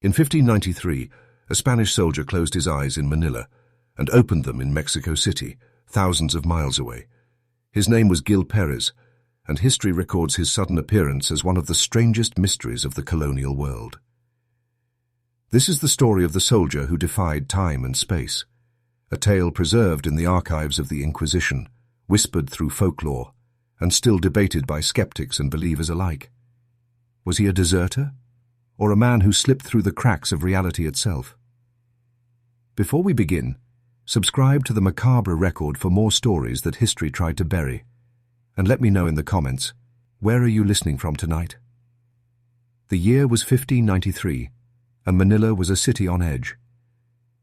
In 1593, a Spanish soldier closed his eyes in Manila and opened them in Mexico City, thousands of miles away. His name was Gil Pérez, and history records his sudden appearance as one of the strangest mysteries of the colonial world. This is the story of the soldier who defied time and space, a tale preserved in the archives of the Inquisition, whispered through folklore, and still debated by skeptics and believers alike. Was he a deserter, or a man who slipped through the cracks of reality itself? Before we begin, subscribe to the Macabre Record for more stories that history tried to bury, and let me know in the comments, where are you listening from tonight? The year was 1593, and Manila was a city on edge.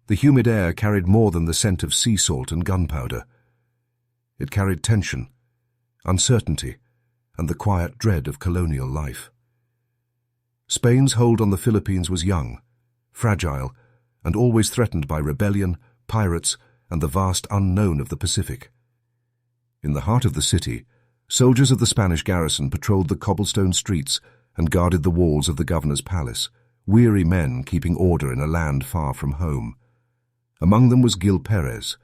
The humid air carried more than the scent of sea salt and gunpowder. It carried tension, uncertainty, and the quiet dread of colonial life. Spain's hold on the Philippines was young, fragile, and always threatened by rebellion, pirates, and the vast unknown of the Pacific. In the heart of the city, soldiers of the Spanish garrison patrolled the cobblestone streets and guarded the walls of the governor's palace, weary men keeping order in a land far from home. Among them was Gil Pérez,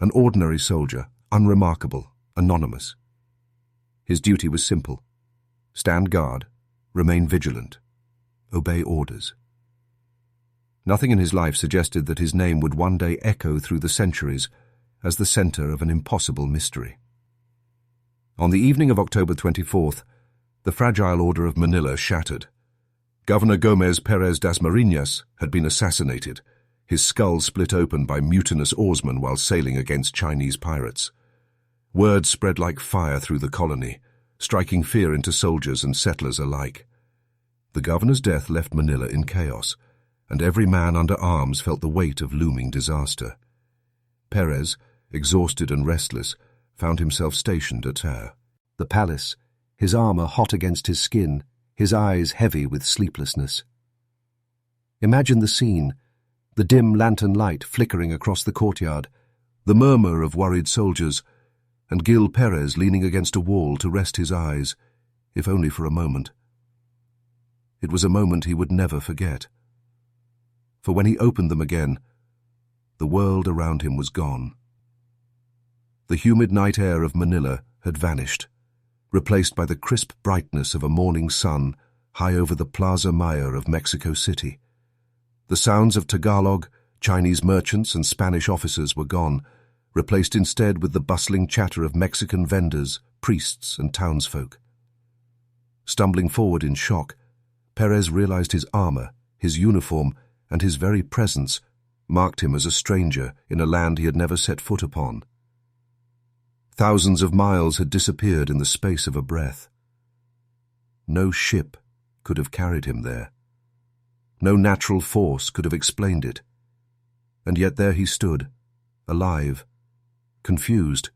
an ordinary soldier, unremarkable, anonymous. His duty was simple: stand guard, remain vigilant, obey orders. Nothing in his life suggested that his name would one day echo through the centuries as the center of an impossible mystery. On the evening of October 24th, the fragile order of Manila shattered. Governor Gomez Perez Dasmariñas had been assassinated, his skull split open by mutinous oarsmen while sailing against Chinese pirates. Word spread like fire through the colony, striking fear into soldiers and settlers alike. The governor's death left Manila in chaos, and every man under arms felt the weight of looming disaster. Perez, exhausted and restless, found himself stationed at the palace, his armor hot against his skin, his eyes heavy with sleeplessness. Imagine the scene, the dim lantern light flickering across the courtyard, the murmur of worried soldiers, and Gil Pérez leaning against a wall to rest his eyes, if only for a moment. It was a moment he would never forget. For when he opened them again, the world around him was gone. The humid night air of Manila had vanished, replaced by the crisp brightness of a morning sun high over the Plaza Mayor of Mexico City. The sounds of Tagalog, Chinese merchants and Spanish officers were gone, replaced instead with the bustling chatter of Mexican vendors, priests and townsfolk. Stumbling forward in shock, Perez realized his armor, his uniform, and his very presence marked him as a stranger in a land he had never set foot upon. Thousands of miles had disappeared in the space of a breath. No ship could have carried him there. No natural force could have explained it. And yet there he stood, alive, confused,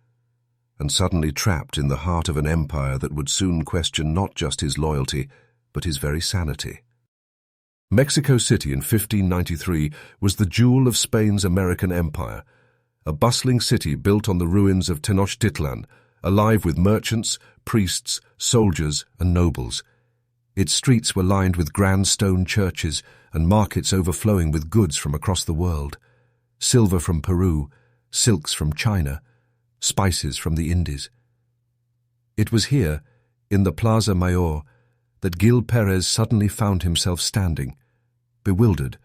and suddenly trapped in the heart of an empire that would soon question not just his loyalty, but his very sanity. Mexico City in 1593 was the jewel of Spain's American empire, a bustling city built on the ruins of Tenochtitlan, alive with merchants, priests, soldiers, and nobles. Its streets were lined with grand stone churches and markets overflowing with goods from across the world: silver from Peru, silks from China, spices from the Indies. It was here, in the Plaza Mayor, that Gil Pérez suddenly found himself standing, bewildered,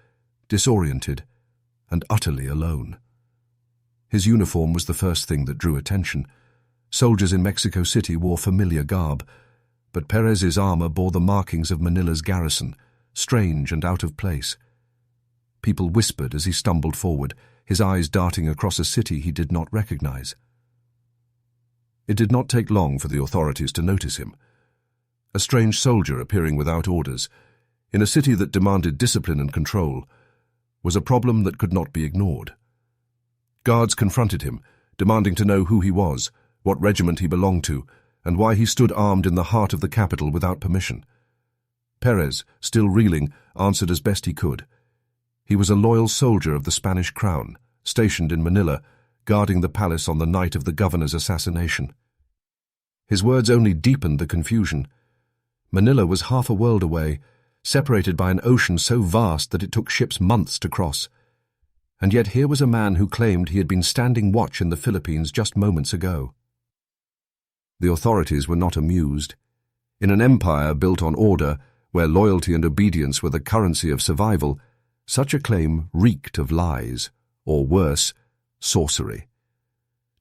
disoriented, and utterly alone. His uniform was the first thing that drew attention. Soldiers in Mexico City wore familiar garb, but Pérez's armor bore the markings of Manila's garrison, strange and out of place. People whispered as he stumbled forward, his eyes darting across a city he did not recognize. It did not take long for the authorities to notice him. A strange soldier appearing without orders, in a city that demanded discipline and control, was a problem that could not be ignored. Guards confronted him, demanding to know who he was, what regiment he belonged to, and why he stood armed in the heart of the capital without permission. Pérez, still reeling, answered as best he could. He was a loyal soldier of the Spanish crown, stationed in Manila, guarding the palace on the night of the governor's assassination. His words only deepened the confusion. Manila was half a world away, separated by an ocean so vast that it took ships months to cross. And yet here was a man who claimed he had been standing watch in the Philippines just moments ago. The authorities were not amused. In an empire built on order, where loyalty and obedience were the currency of survival, such a claim reeked of lies, or worse, sorcery.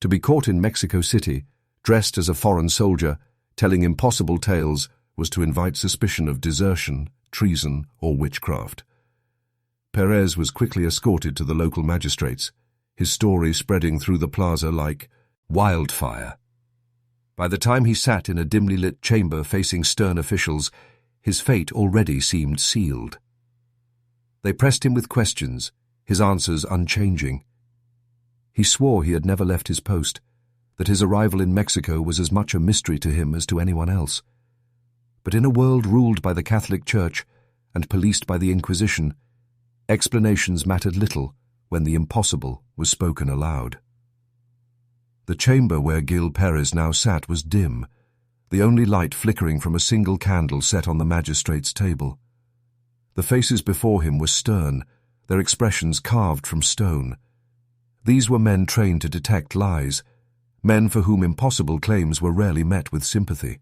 To be caught in Mexico City, dressed as a foreign soldier, telling impossible tales, was to invite suspicion of desertion, treason, or witchcraft. Pérez was quickly escorted to the local magistrates, his story spreading through the plaza like wildfire. By the time he sat in a dimly lit chamber facing stern officials, his fate already seemed sealed. They pressed him with questions, his answers unchanging. He swore he had never left his post, that his arrival in Mexico was as much a mystery to him as to anyone else. But in a world ruled by the Catholic Church and policed by the Inquisition, explanations mattered little when the impossible was spoken aloud. The chamber where Gil Pérez now sat was dim, the only light flickering from a single candle set on the magistrate's table. The faces before him were stern, their expressions carved from stone. These were men trained to detect lies, men for whom impossible claims were rarely met with sympathy.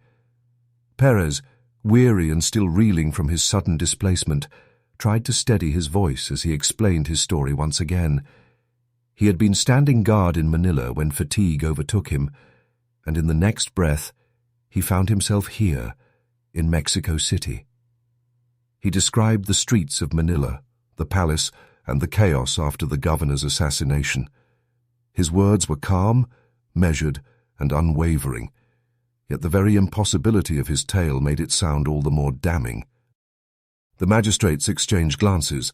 Pérez, weary and still reeling from his sudden displacement, tried to steady his voice as he explained his story once again. He had been standing guard in Manila when fatigue overtook him, and in the next breath he found himself here, in Mexico City. He described the streets of Manila, the palace, and the chaos after the governor's assassination. His words were calm, measured, and unwavering, yet the very impossibility of his tale made it sound all the more damning. The magistrates exchanged glances.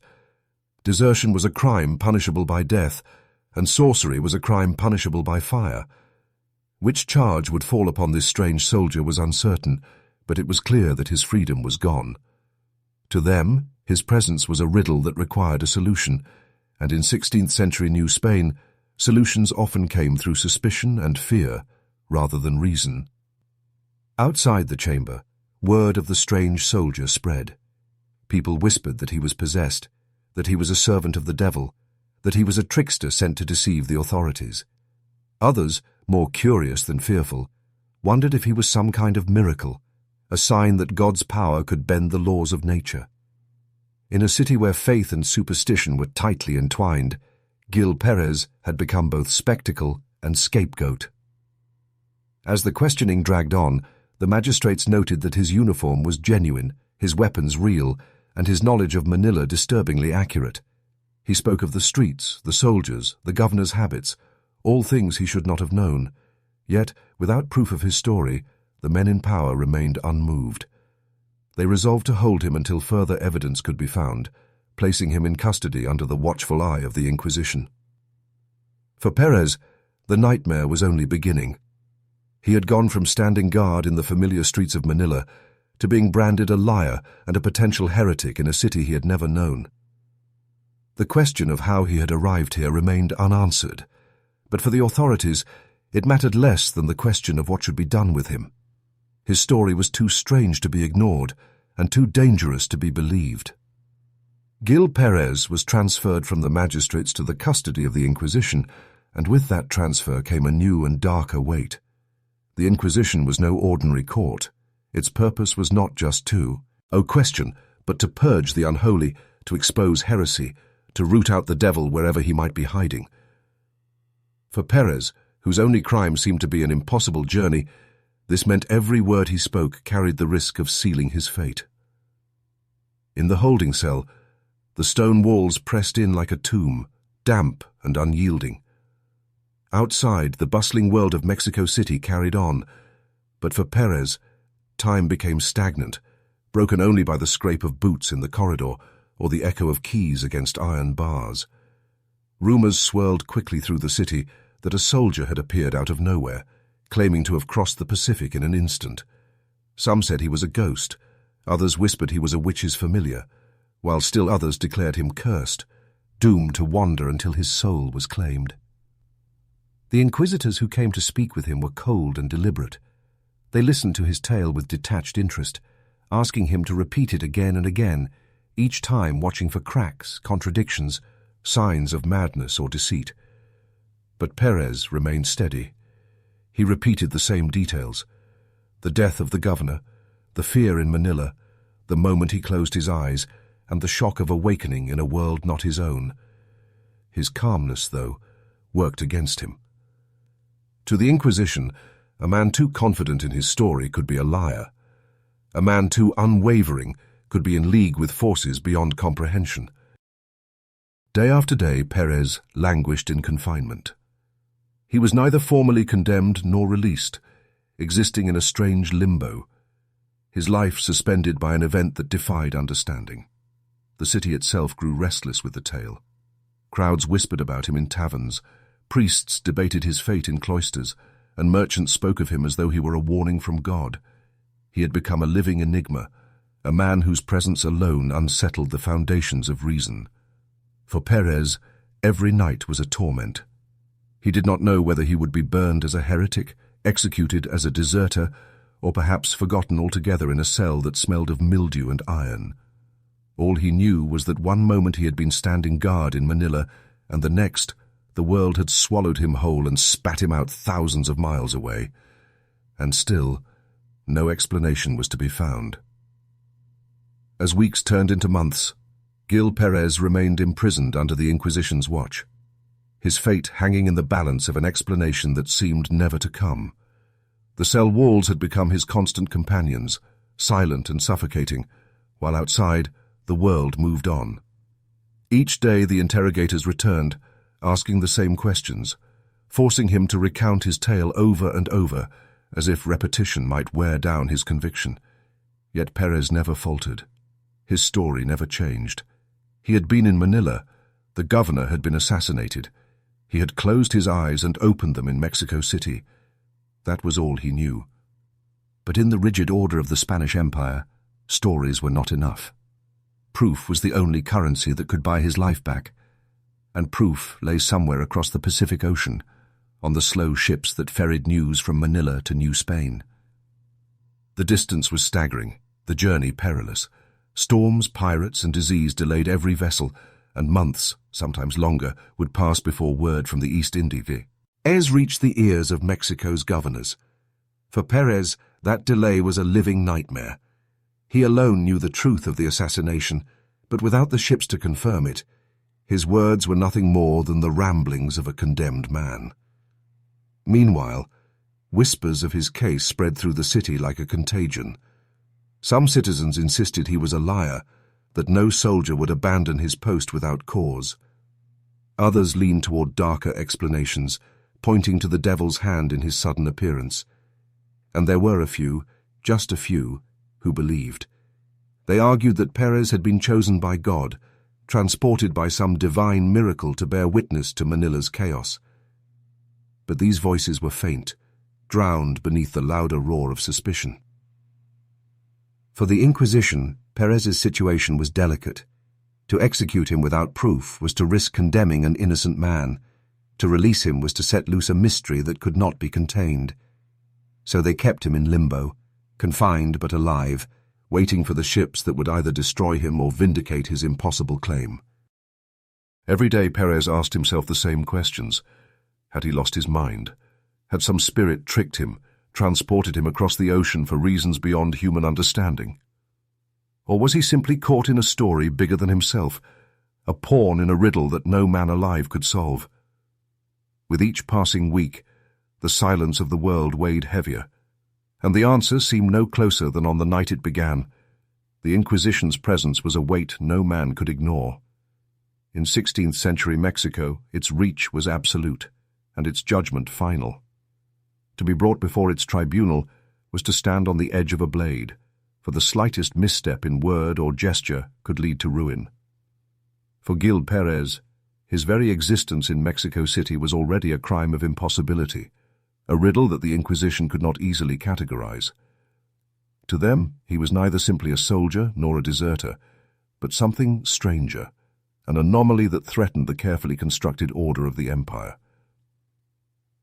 Desertion was a crime punishable by death, and sorcery was a crime punishable by fire. Which charge would fall upon this strange soldier was uncertain, but it was clear that his freedom was gone. To them, his presence was a riddle that required a solution, and in 16th-century New Spain, solutions often came through suspicion and fear rather than reason. Outside the chamber, word of the strange soldier spread. People whispered that he was possessed, that he was a servant of the devil, that he was a trickster sent to deceive the authorities. Others, more curious than fearful, wondered if he was some kind of miracle, a sign that God's power could bend the laws of nature. In a city where faith and superstition were tightly entwined, Gil Pérez had become both spectacle and scapegoat. As the questioning dragged on, the magistrates noted that his uniform was genuine, his weapons real, and his knowledge of Manila disturbingly accurate. He spoke of the streets, the soldiers, the governor's habits, all things he should not have known. Yet, without proof of his story, the men in power remained unmoved. They resolved to hold him until further evidence could be found, placing him in custody under the watchful eye of the Inquisition. For Pérez, the nightmare was only beginning. He had gone from standing guard in the familiar streets of Manila to being branded a liar and a potential heretic in a city he had never known. The question of how he had arrived here remained unanswered, but for the authorities, it mattered less than the question of what should be done with him. His story was too strange to be ignored and too dangerous to be believed. Gil Pérez was transferred from the magistrates to the custody of the Inquisition, and with that transfer came a new and darker weight. The Inquisition was no ordinary court. Its purpose was not just to, question, but to purge the unholy, to expose heresy, to root out the devil wherever he might be hiding. For Pérez, whose only crime seemed to be an impossible journey, this meant every word he spoke carried the risk of sealing his fate. In the holding cell, the stone walls pressed in like a tomb, damp and unyielding. Outside, the bustling world of Mexico City carried on, but for Pérez, time became stagnant, broken only by the scrape of boots in the corridor or the echo of keys against iron bars. Rumors swirled quickly through the city that a soldier had appeared out of nowhere, claiming to have crossed the Pacific in an instant. Some said he was a ghost, others whispered he was a witch's familiar, while still others declared him cursed, doomed to wander until his soul was claimed. The inquisitors who came to speak with him were cold and deliberate. They listened to his tale with detached interest, asking him to repeat it again and again, each time watching for cracks, contradictions, signs of madness or deceit. But Pérez remained steady. He repeated the same details: the death of the governor, the fear in Manila, the moment he closed his eyes, and the shock of awakening in a world not his own. His calmness, though, worked against him. To the Inquisition, a man too confident in his story could be a liar. A man too unwavering could be in league with forces beyond comprehension. Day after day, Pérez languished in confinement. He was neither formally condemned nor released, existing in a strange limbo, his life suspended by an event that defied understanding. The city itself grew restless with the tale. Crowds whispered about him in taverns, priests debated his fate in cloisters, and merchants spoke of him as though he were a warning from God. He had become a living enigma, a man whose presence alone unsettled the foundations of reason. For Pérez, every night was a torment. He did not know whether he would be burned as a heretic, executed as a deserter, or perhaps forgotten altogether in a cell that smelled of mildew and iron. All he knew was that one moment he had been standing guard in Manila, and the next, the world had swallowed him whole and spat him out thousands of miles away. And still, no explanation was to be found. As weeks turned into months, Gil Pérez remained imprisoned under the Inquisition's watch, his fate hanging in the balance of an explanation that seemed never to come. The cell walls had become his constant companions, silent and suffocating, while outside, the world moved on. Each day the interrogators returned, asking the same questions, forcing him to recount his tale over and over, as if repetition might wear down his conviction. Yet Pérez never faltered. His story never changed. He had been in Manila. The governor had been assassinated. He had closed his eyes and opened them in Mexico City. That was all he knew. But in the rigid order of the Spanish Empire, stories were not enough. Proof was the only currency that could buy his life back, and proof lay somewhere across the Pacific Ocean, on the slow ships that ferried news from Manila to New Spain. The distance was staggering, the journey perilous. Storms, pirates, and disease delayed every vessel, and months, sometimes longer, would pass before word from the East Indies reached the ears of Mexico's governors. For Pérez, that delay was a living nightmare. He alone knew the truth of the assassination, but without the ships to confirm it, his words were nothing more than the ramblings of a condemned man. Meanwhile, whispers of his case spread through the city like a contagion. Some citizens insisted he was a liar, that no soldier would abandon his post without cause. Others leaned toward darker explanations, pointing to the devil's hand in his sudden appearance. And there were a few, just a few, who believed. They argued that Pérez had been chosen by God, transported by some divine miracle to bear witness to Manila's chaos. But these voices were faint, drowned beneath the louder roar of suspicion. For the Inquisition, Pérez's situation was delicate. To execute him without proof was to risk condemning an innocent man. To release him was to set loose a mystery that could not be contained. So they kept him in limbo, confined but alive, waiting for the ships that would either destroy him or vindicate his impossible claim. Every day Pérez asked himself the same questions. Had he lost his mind? Had some spirit tricked him, transported him across the ocean for reasons beyond human understanding? Or was he simply caught in a story bigger than himself, a pawn in a riddle that no man alive could solve? With each passing week, the silence of the world weighed heavier, and the answer seemed no closer than on the night it began. The Inquisition's presence was a weight no man could ignore. In 16th century Mexico, its reach was absolute, and its judgment final. To be brought before its tribunal was to stand on the edge of a blade, for the slightest misstep in word or gesture could lead to ruin. For Gil Pérez, his very existence in Mexico City was already a crime of impossibility, a riddle that the Inquisition could not easily categorize. To them, he was neither simply a soldier nor a deserter, but something stranger, an anomaly that threatened the carefully constructed order of the empire.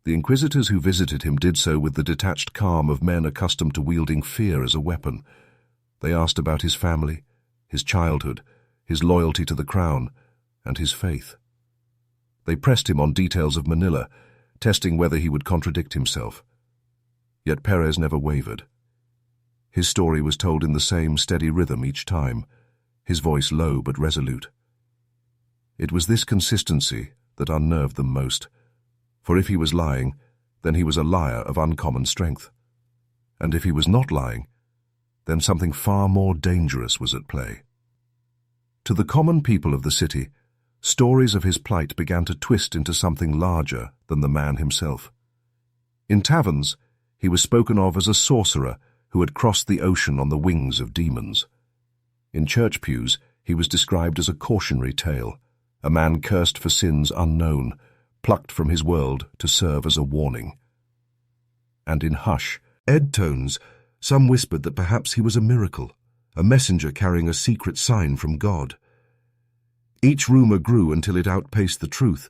The inquisitors who visited him did so with the detached calm of men accustomed to wielding fear as a weapon. They asked about his family, his childhood, his loyalty to the crown, and his faith. They pressed him on details of Manila, testing whether he would contradict himself. Yet Pérez never wavered. His story was told in the same steady rhythm each time, his voice low but resolute. It was this consistency that unnerved them most, for if he was lying, then he was a liar of uncommon strength. And if he was not lying, then something far more dangerous was at play. To the common people of the city, stories of his plight began to twist into something larger than the man himself. In taverns, he was spoken of as a sorcerer who had crossed the ocean on the wings of demons. In church pews, he was described as a cautionary tale, a man cursed for sins unknown, plucked from his world to serve as a warning. And in hush, tones, some whispered that perhaps he was a miracle, a messenger carrying a secret sign from God. Each rumor grew until it outpaced the truth,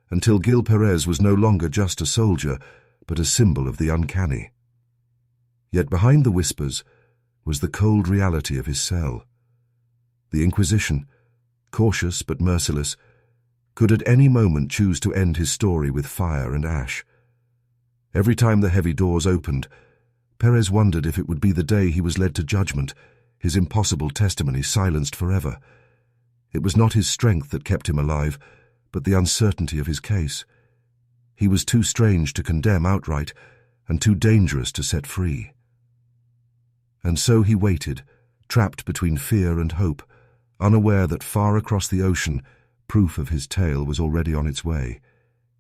until Gil Pérez was no longer just a soldier, but a symbol of the uncanny. Yet behind the whispers was the cold reality of his cell. The Inquisition, cautious but merciless, could at any moment choose to end his story with fire and ash. Every time the heavy doors opened, Pérez wondered if it would be the day he was led to judgment, his impossible testimony silenced forever. It was not his strength that kept him alive, but the uncertainty of his case. He was too strange to condemn outright, and too dangerous to set free. And so he waited, trapped between fear and hope, unaware that far across the ocean, proof of his tale was already on its way,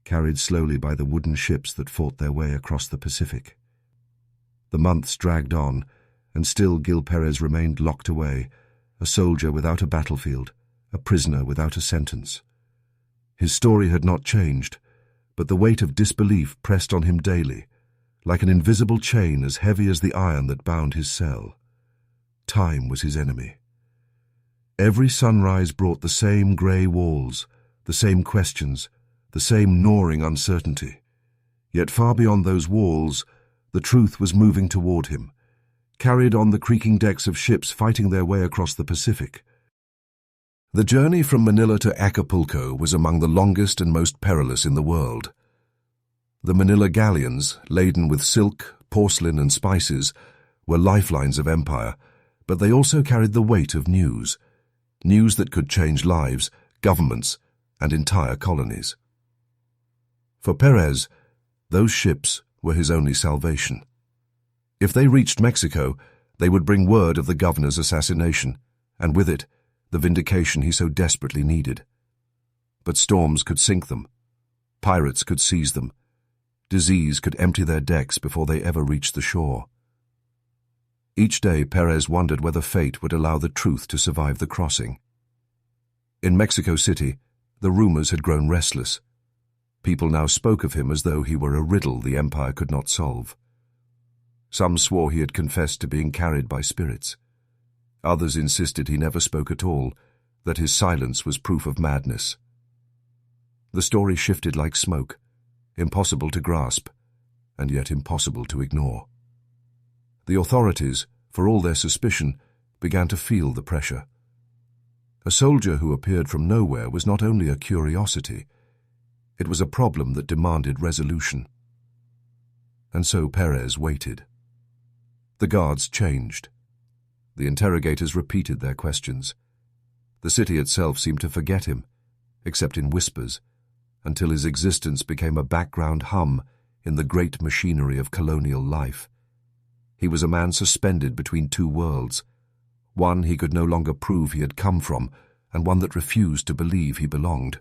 carried slowly by the wooden ships that fought their way across the Pacific. The months dragged on, and still Gil Pérez remained locked away, a soldier without a battlefield, a prisoner without a sentence. His story had not changed, but the weight of disbelief pressed on him daily, like an invisible chain as heavy as the iron that bound his cell. Time was his enemy. Every sunrise brought the same grey walls, the same questions, the same gnawing uncertainty. Yet far beyond those walls, the truth was moving toward him, carried on the creaking decks of ships fighting their way across the Pacific. The journey from Manila to Acapulco was among the longest and most perilous in the world. The Manila galleons, laden with silk, porcelain and spices, were lifelines of empire, but they also carried the weight of news that could change lives, governments, and entire colonies. For Pérez, those ships were his only salvation. If they reached Mexico, they would bring word of the governor's assassination, and with it, the vindication he so desperately needed. But storms could sink them. Pirates could seize them. Disease could empty their decks before they ever reached the shore. Each day, Pérez wondered whether fate would allow the truth to survive the crossing. In Mexico City, the rumors had grown restless. People now spoke of him as though he were a riddle the empire could not solve. Some swore he had confessed to being carried by spirits. Others insisted he never spoke at all, that his silence was proof of madness. The story shifted like smoke, impossible to grasp, and yet impossible to ignore. The authorities, for all their suspicion, began to feel the pressure. A soldier who appeared from nowhere was not only a curiosity, it was a problem that demanded resolution. And so Pérez waited. The guards changed. The interrogators repeated their questions. The city itself seemed to forget him, except in whispers, until his existence became a background hum in the great machinery of colonial life. He was a man suspended between two worlds, one he could no longer prove he had come from, and one that refused to believe he belonged.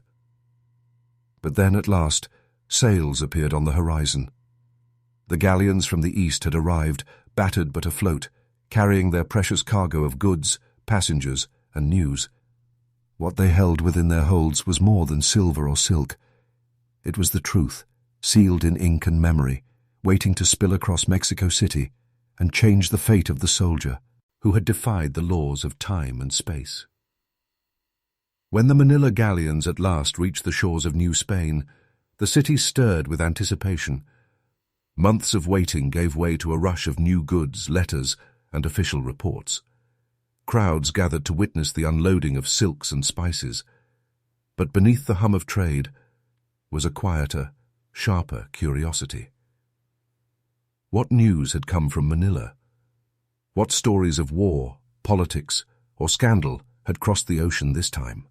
But then, at last, sails appeared on the horizon. The galleons from the east had arrived, battered but afloat, carrying their precious cargo of goods, passengers, and news. What they held within their holds was more than silver or silk. It was the truth, sealed in ink and memory, waiting to spill across Mexico City and change the fate of the soldier who had defied the laws of time and space. When the Manila galleons at last reached the shores of New Spain, the city stirred with anticipation. Months of waiting gave way to a rush of new goods, letters, and official reports. Crowds gathered to witness the unloading of silks and spices. But beneath the hum of trade was a quieter, sharper curiosity. What news had come from Manila? What stories of war, politics, or scandal had crossed the ocean this time?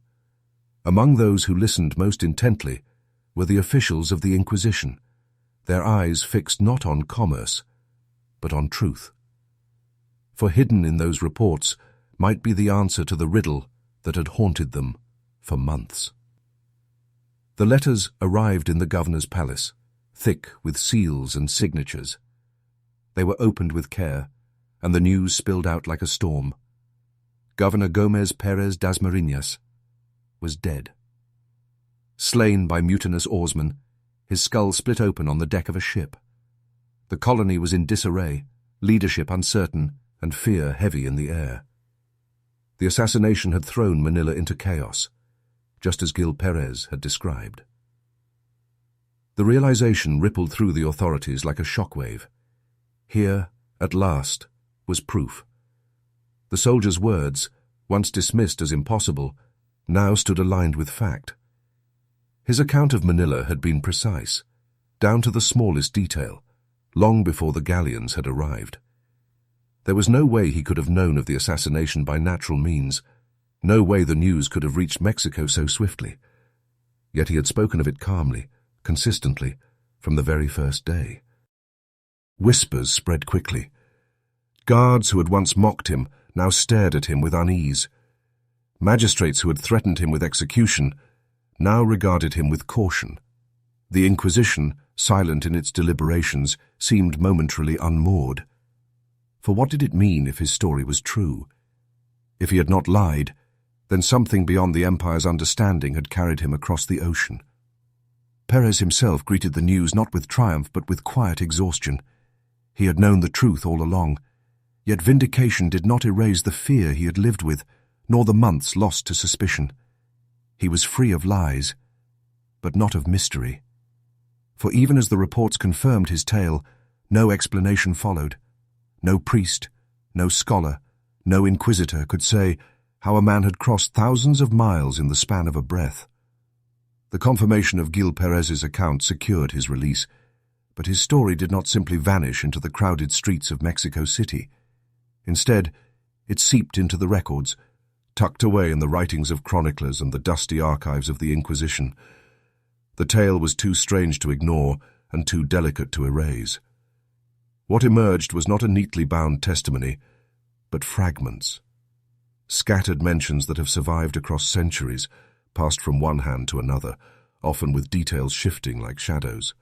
Among those who listened most intently were the officials of the Inquisition, their eyes fixed not on commerce, but on truth. For hidden in those reports might be the answer to the riddle that had haunted them for months. The letters arrived in the governor's palace, thick with seals and signatures. They were opened with care, and the news spilled out like a storm. Governor Gomez Pérez Dasmariñas was dead. Slain by mutinous oarsmen, his skull split open on the deck of a ship. The colony was in disarray, leadership uncertain, and fear heavy in the air. The assassination had thrown Manila into chaos, just as Gil Pérez had described. The realization rippled through the authorities like a shockwave. Here, at last, was proof. The soldier's words, once dismissed as impossible, now stood aligned with fact. His account of Manila had been precise, down to the smallest detail, long before the galleons had arrived. There was no way he could have known of the assassination by natural means, no way the news could have reached Mexico so swiftly. Yet he had spoken of it calmly, consistently, from the very first day. Whispers spread quickly. Guards who had once mocked him now stared at him with unease. Magistrates who had threatened him with execution now regarded him with caution. The Inquisition, silent in its deliberations, seemed momentarily unmoored. For what did it mean if his story was true? If he had not lied, then something beyond the Empire's understanding had carried him across the ocean. Pérez himself greeted the news not with triumph but with quiet exhaustion. He had known the truth all along, yet vindication did not erase the fear he had lived with, nor the months lost to suspicion. He was free of lies, but not of mystery. For even as the reports confirmed his tale, no explanation followed. No priest, no scholar, no inquisitor could say how a man had crossed thousands of miles in the span of a breath. The confirmation of Gil Pérez's account secured his release, but his story did not simply vanish into the crowded streets of Mexico City. Instead, it seeped into the records, tucked away in the writings of chroniclers and the dusty archives of the Inquisition. The tale was too strange to ignore and too delicate to erase. What emerged was not a neatly bound testimony, but fragments. Scattered mentions that have survived across centuries, passed from one hand to another, often with details shifting like shadows.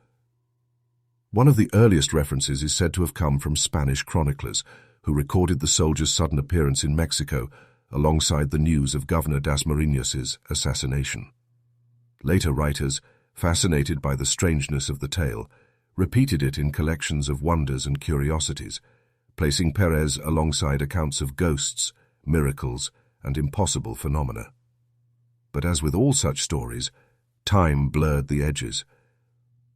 One of the earliest references is said to have come from Spanish chroniclers, who recorded the soldier's sudden appearance in Mexico alongside the news of Governor Dasmariñas' assassination. Later writers, fascinated by the strangeness of the tale, repeated it in collections of wonders and curiosities, placing Pérez alongside accounts of ghosts, miracles, and impossible phenomena. But as with all such stories, time blurred the edges.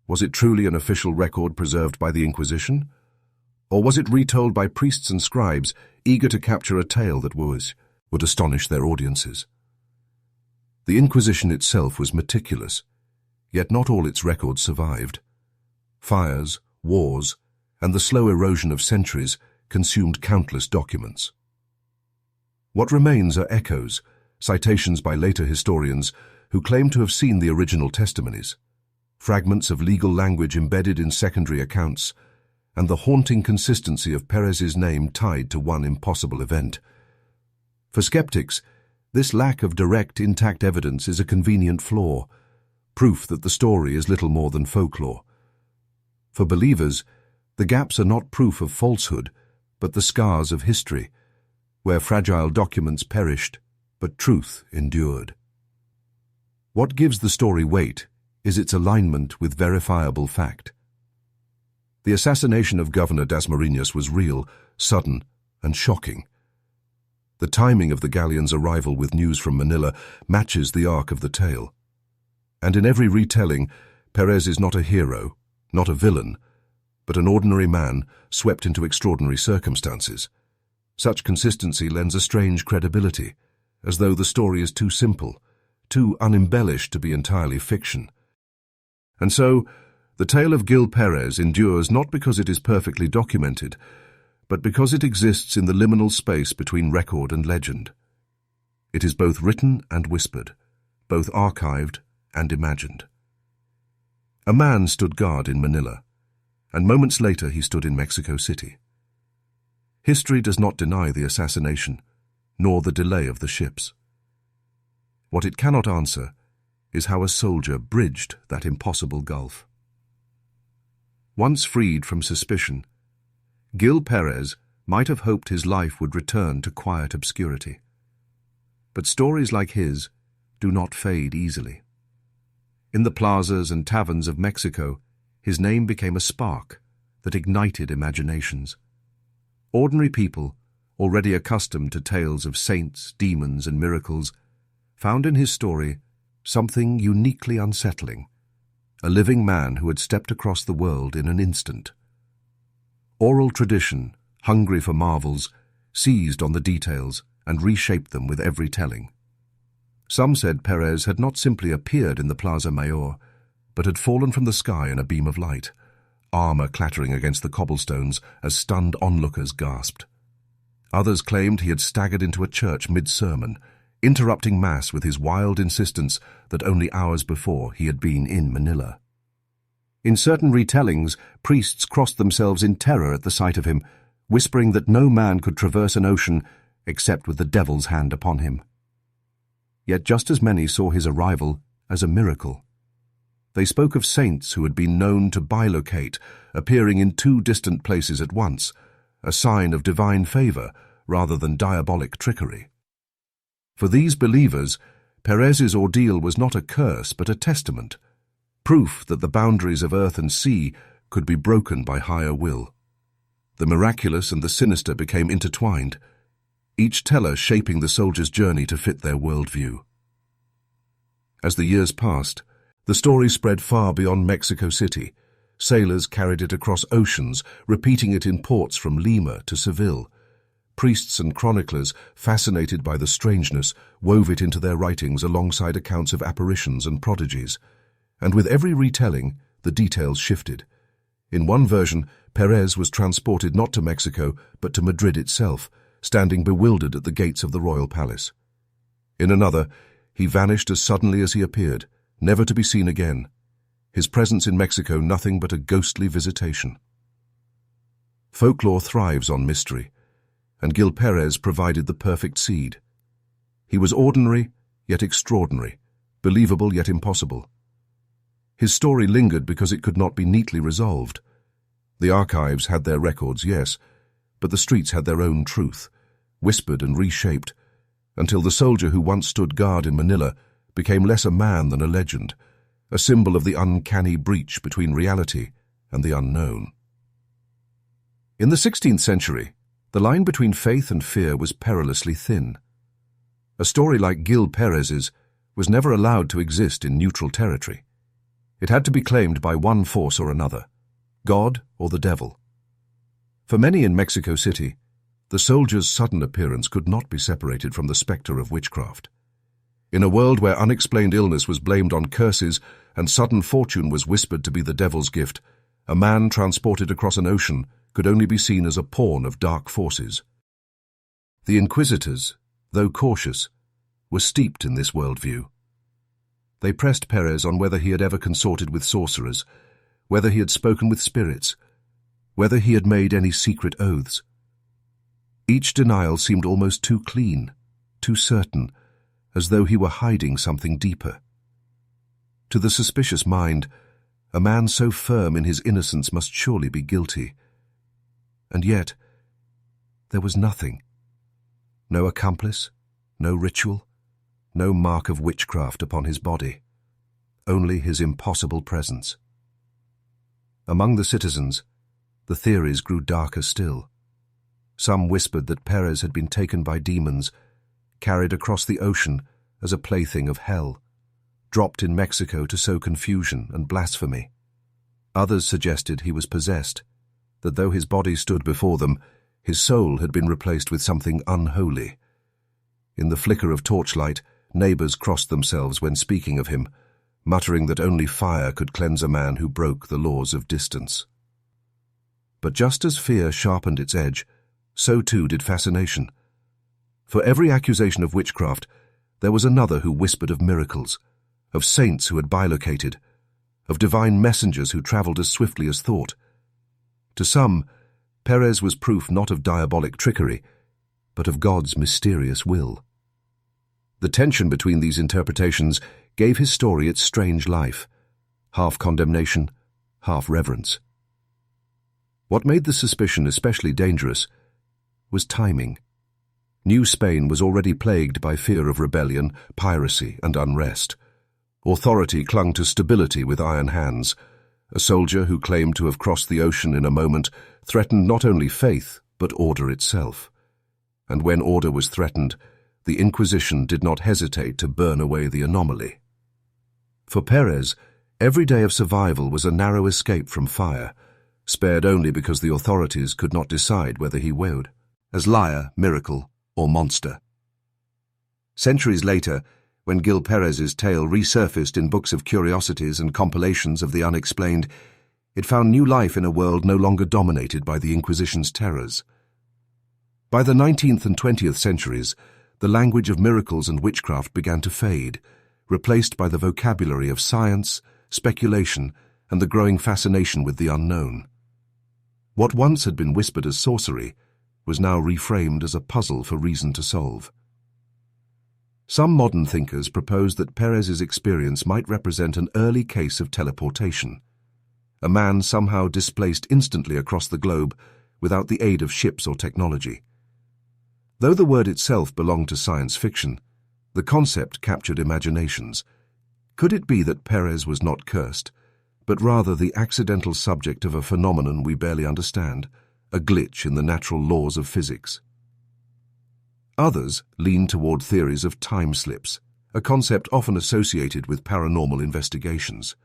Was it truly an official record preserved by the Inquisition? Or was it retold by priests and scribes eager to capture a tale that would astonish their audiences? The Inquisition itself was meticulous, yet not all its records survived. Fires, wars, and the slow erosion of centuries consumed countless documents. What remains are echoes, citations by later historians who claim to have seen the original testimonies, fragments of legal language embedded in secondary accounts, and the haunting consistency of Pérez's name tied to one impossible event. For skeptics, this lack of direct, intact evidence is a convenient flaw, proof that the story is little more than folklore. For believers, the gaps are not proof of falsehood, but the scars of history, where fragile documents perished, but truth endured. What gives the story weight is its alignment with verifiable fact. The assassination of Governor Dasmariñas was real, sudden, and shocking. The timing of the galleon's arrival with news from Manila matches the arc of the tale. And in every retelling, Pérez is not a hero, not a villain, but an ordinary man swept into extraordinary circumstances. Such consistency lends a strange credibility, as though the story is too simple, too unembellished to be entirely fiction. And so, the tale of Gil Pérez endures not because it is perfectly documented, but because it exists in the liminal space between record and legend. It is both written and whispered, both archived and imagined. A man stood guard in Manila, and moments later he stood in Mexico City. History does not deny the assassination, nor the delay of the ships. What it cannot answer is how a soldier bridged that impossible gulf. Once freed from suspicion, Gil Pérez might have hoped his life would return to quiet obscurity. But stories like his do not fade easily. In the plazas and taverns of Mexico, his name became a spark that ignited imaginations. Ordinary people, already accustomed to tales of saints, demons, and miracles, found in his story something uniquely unsettling, a living man who had stepped across the world in an instant. Oral tradition, hungry for marvels, seized on the details and reshaped them with every telling. Some said Pérez had not simply appeared in the Plaza Mayor, but had fallen from the sky in a beam of light, armor clattering against the cobblestones as stunned onlookers gasped. Others claimed he had staggered into a church mid-sermon, interrupting Mass with his wild insistence that only hours before he had been in Manila. In certain retellings, priests crossed themselves in terror at the sight of him, whispering that no man could traverse an ocean except with the devil's hand upon him. Yet just as many saw his arrival as a miracle. They spoke of saints who had been known to bilocate, appearing in two distant places at once, a sign of divine favor rather than diabolic trickery. For these believers, Pérez's ordeal was not a curse but a testament, proof that the boundaries of earth and sea could be broken by higher will. The miraculous and the sinister became intertwined, each teller shaping the soldier's journey to fit their worldview. As the years passed, the story spread far beyond Mexico City. Sailors carried it across oceans, repeating it in ports from Lima to Seville. Priests and chroniclers, fascinated by the strangeness, wove it into their writings alongside accounts of apparitions and prodigies. And with every retelling, the details shifted. In one version, Pérez was transported not to Mexico, but to Madrid itself, standing bewildered at the gates of the royal palace. In another, he vanished as suddenly as he appeared, never to be seen again, his presence in Mexico nothing but a ghostly visitation. Folklore thrives on mystery, and Gil Pérez provided the perfect seed. He was ordinary, yet extraordinary, believable yet impossible. His story lingered because it could not be neatly resolved. The archives had their records, yes, but the streets had their own truth, whispered and reshaped, until the soldier who once stood guard in Manila became less a man than a legend, a symbol of the uncanny breach between reality and the unknown. In the 16th century, the line between faith and fear was perilously thin. A story like Gil Pérez's was never allowed to exist in neutral territory. It had to be claimed by one force or another, God or the devil. For many in Mexico City, the soldier's sudden appearance could not be separated from the specter of witchcraft. In a world where unexplained illness was blamed on curses and sudden fortune was whispered to be the devil's gift, a man transported across an ocean could only be seen as a pawn of dark forces. The inquisitors, though cautious, were steeped in this worldview. They pressed Pérez on whether he had ever consorted with sorcerers, whether he had spoken with spirits, whether he had made any secret oaths. Each denial seemed almost too clean, too certain, as though he were hiding something deeper. To the suspicious mind, a man so firm in his innocence must surely be guilty. And yet, there was nothing. No accomplice, no ritual, no mark of witchcraft upon his body, only his impossible presence. Among the citizens, the theories grew darker still. Some whispered that Pérez had been taken by demons, carried across the ocean as a plaything of hell, dropped in Mexico to sow confusion and blasphemy. Others suggested he was possessed, that though his body stood before them, His soul had been replaced with something unholy. In the flicker of torchlight, neighbors crossed themselves when speaking of him, muttering that only fire could cleanse a man who broke the laws of distance. But just as fear sharpened its edge, so too did fascination. For every accusation of witchcraft, there was another who whispered of miracles, of saints who had bilocated, of divine messengers who traveled as swiftly as thought. To some, Pérez was proof not of diabolic trickery, but of God's mysterious will. The tension between these interpretations gave his story its strange life, half condemnation, half reverence. What made the suspicion especially dangerous was timing. New Spain was already plagued by fear of rebellion, piracy, and unrest. Authority clung to stability with iron hands. A soldier who claimed to have crossed the ocean in a moment threatened not only faith, but order itself. And when order was threatened, the Inquisition did not hesitate to burn away the anomaly. For Pérez, every day of survival was a narrow escape from fire, spared only because the authorities could not decide whether he wowed as liar, miracle, or monster. Centuries later, when Gil Pérez's tale resurfaced in books of curiosities and compilations of the unexplained, it found new life in a world no longer dominated by the Inquisition's terrors. By the 19th and 20th centuries, the language of miracles and witchcraft began to fade, replaced by the vocabulary of science, speculation, and the growing fascination with the unknown. What once had been whispered as sorcery was now reframed as a puzzle for reason to solve. Some modern thinkers propose that Pérez's experience might represent an early case of teleportation. A man somehow displaced instantly across the globe without the aid of ships or technology. Though the word itself belonged to science fiction, the concept captured imaginations. Could it be that Pérez was not cursed, but rather the accidental subject of a phenomenon we barely understand, a glitch in the natural laws of physics? Others lean toward theories of time slips, a concept often associated with paranormal investigations.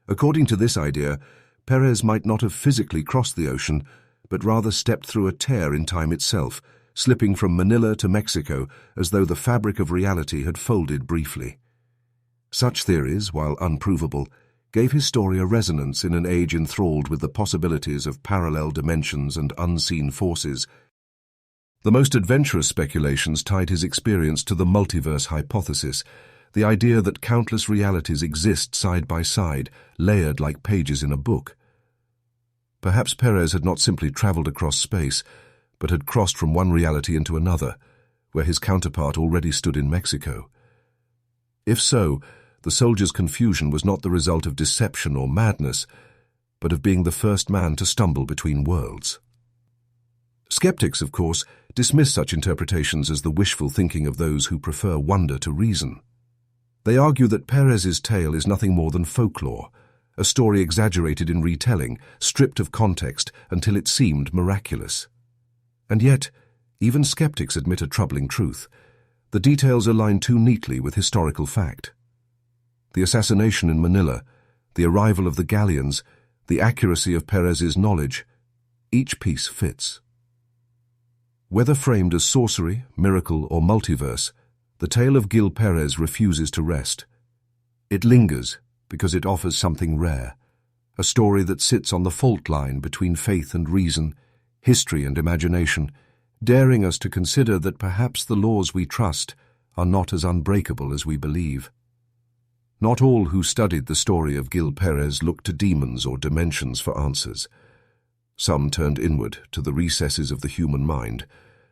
According to this idea, Pérez might not have physically crossed the ocean, but rather stepped through a tear in time itself, slipping from Manila to Mexico as though the fabric of reality had folded briefly. Such theories, while unprovable, gave his story a resonance in an age enthralled with the possibilities of parallel dimensions and unseen forces. The most adventurous speculations tied his experience to the multiverse hypothesis, the idea that countless realities exist side by side, layered like pages in a book. Perhaps Pérez had not simply traveled across space, but had crossed from one reality into another, where his counterpart already stood in Mexico. If so, the soldier's confusion was not the result of deception or madness, but of being the first man to stumble between worlds. Skeptics, of course, dismiss such interpretations as the wishful thinking of those who prefer wonder to reason. They argue that Pérez's tale is nothing more than folklore, a story exaggerated in retelling, stripped of context until it seemed miraculous. And yet, even skeptics admit a troubling truth. The details align too neatly with historical fact. The assassination in Manila, the arrival of the galleons, the accuracy of Pérez's knowledge, each piece fits. Whether framed as sorcery, miracle, or multiverse, the tale of Gil Pérez refuses to rest. It lingers because it offers something rare, a story that sits on the fault line between faith and reason, history and imagination, daring us to consider that perhaps the laws we trust are not as unbreakable as we believe. Not all who studied the story of Gil Pérez looked to demons or dimensions for answers. Some turned inward to the recesses of the human mind,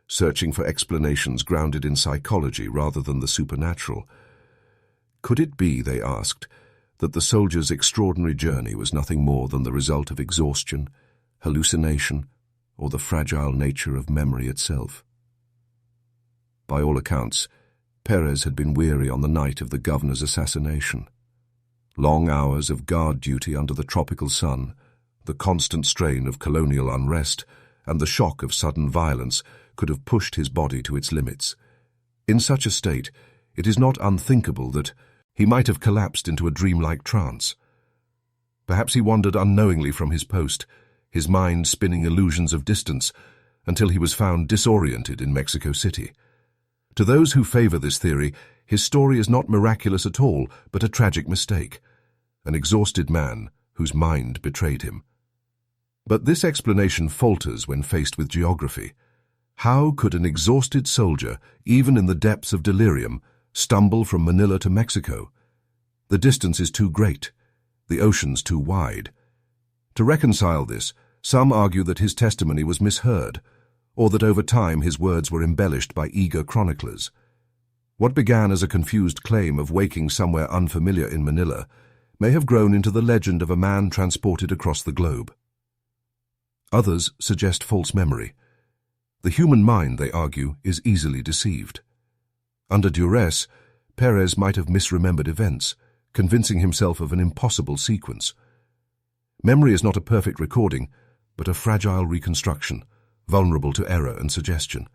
searching for explanations grounded in psychology rather than the supernatural. Could it be, they asked, that the soldier's extraordinary journey was nothing more than the result of exhaustion, hallucination, or the fragile nature of memory itself? By all accounts, Pérez had been weary on the night of the governor's assassination. Long hours of guard duty under the tropical sun, the constant strain of colonial unrest, and the shock of sudden violence could have pushed his body to its limits. In such a state, it is not unthinkable that he might have collapsed into a dreamlike trance. Perhaps he wandered unknowingly from his post, his mind spinning illusions of distance, until he was found disoriented in Mexico City. To those who favor this theory, his story is not miraculous at all, but a tragic mistake, an exhausted man whose mind betrayed him. But this explanation falters when faced with geography. How could an exhausted soldier, even in the depths of delirium, stumble from Manila to Mexico? The distance is too great, the oceans too wide. To reconcile this, some argue that his testimony was misheard, or that over time his words were embellished by eager chroniclers. What began as a confused claim of waking somewhere unfamiliar in Manila may have grown into the legend of a man transported across the globe. Others suggest false memory. The human mind, they argue, is easily deceived. Under duress, Pérez might have misremembered events, convincing himself of an impossible sequence. Memory is not a perfect recording, but a fragile reconstruction, vulnerable to error and suggestion.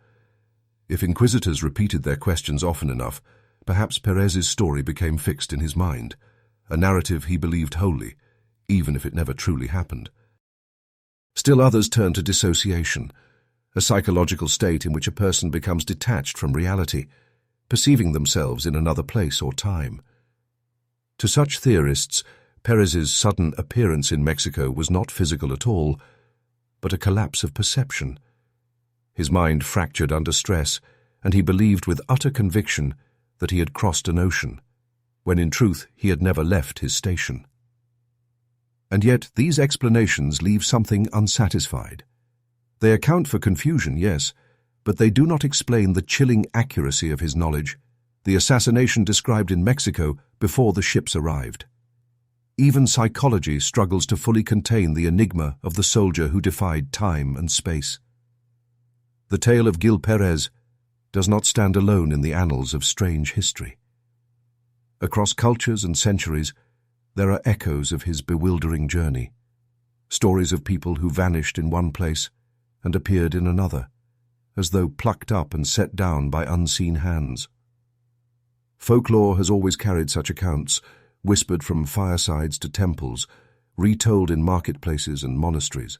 If inquisitors repeated their questions often enough, perhaps Pérez's story became fixed in his mind, a narrative he believed wholly, even if it never truly happened. Still others turn to dissociation, a psychological state in which a person becomes detached from reality, perceiving themselves in another place or time. To such theorists, Pérez's sudden appearance in Mexico was not physical at all, but a collapse of perception. His mind fractured under stress, and he believed with utter conviction that he had crossed an ocean, when in truth he had never left his station. And yet these explanations leave something unsatisfied. They account for confusion, yes, but they do not explain the chilling accuracy of his knowledge, the assassination described in Mexico before the ships arrived. Even psychology struggles to fully contain the enigma of the soldier who defied time and space. The tale of Gil Pérez does not stand alone in the annals of strange history. Across cultures and centuries, there are echoes of his bewildering journey, stories of people who vanished in one place and appeared in another, as though plucked up and set down by unseen hands. Folklore has always carried such accounts, whispered from firesides to temples, retold in marketplaces and monasteries.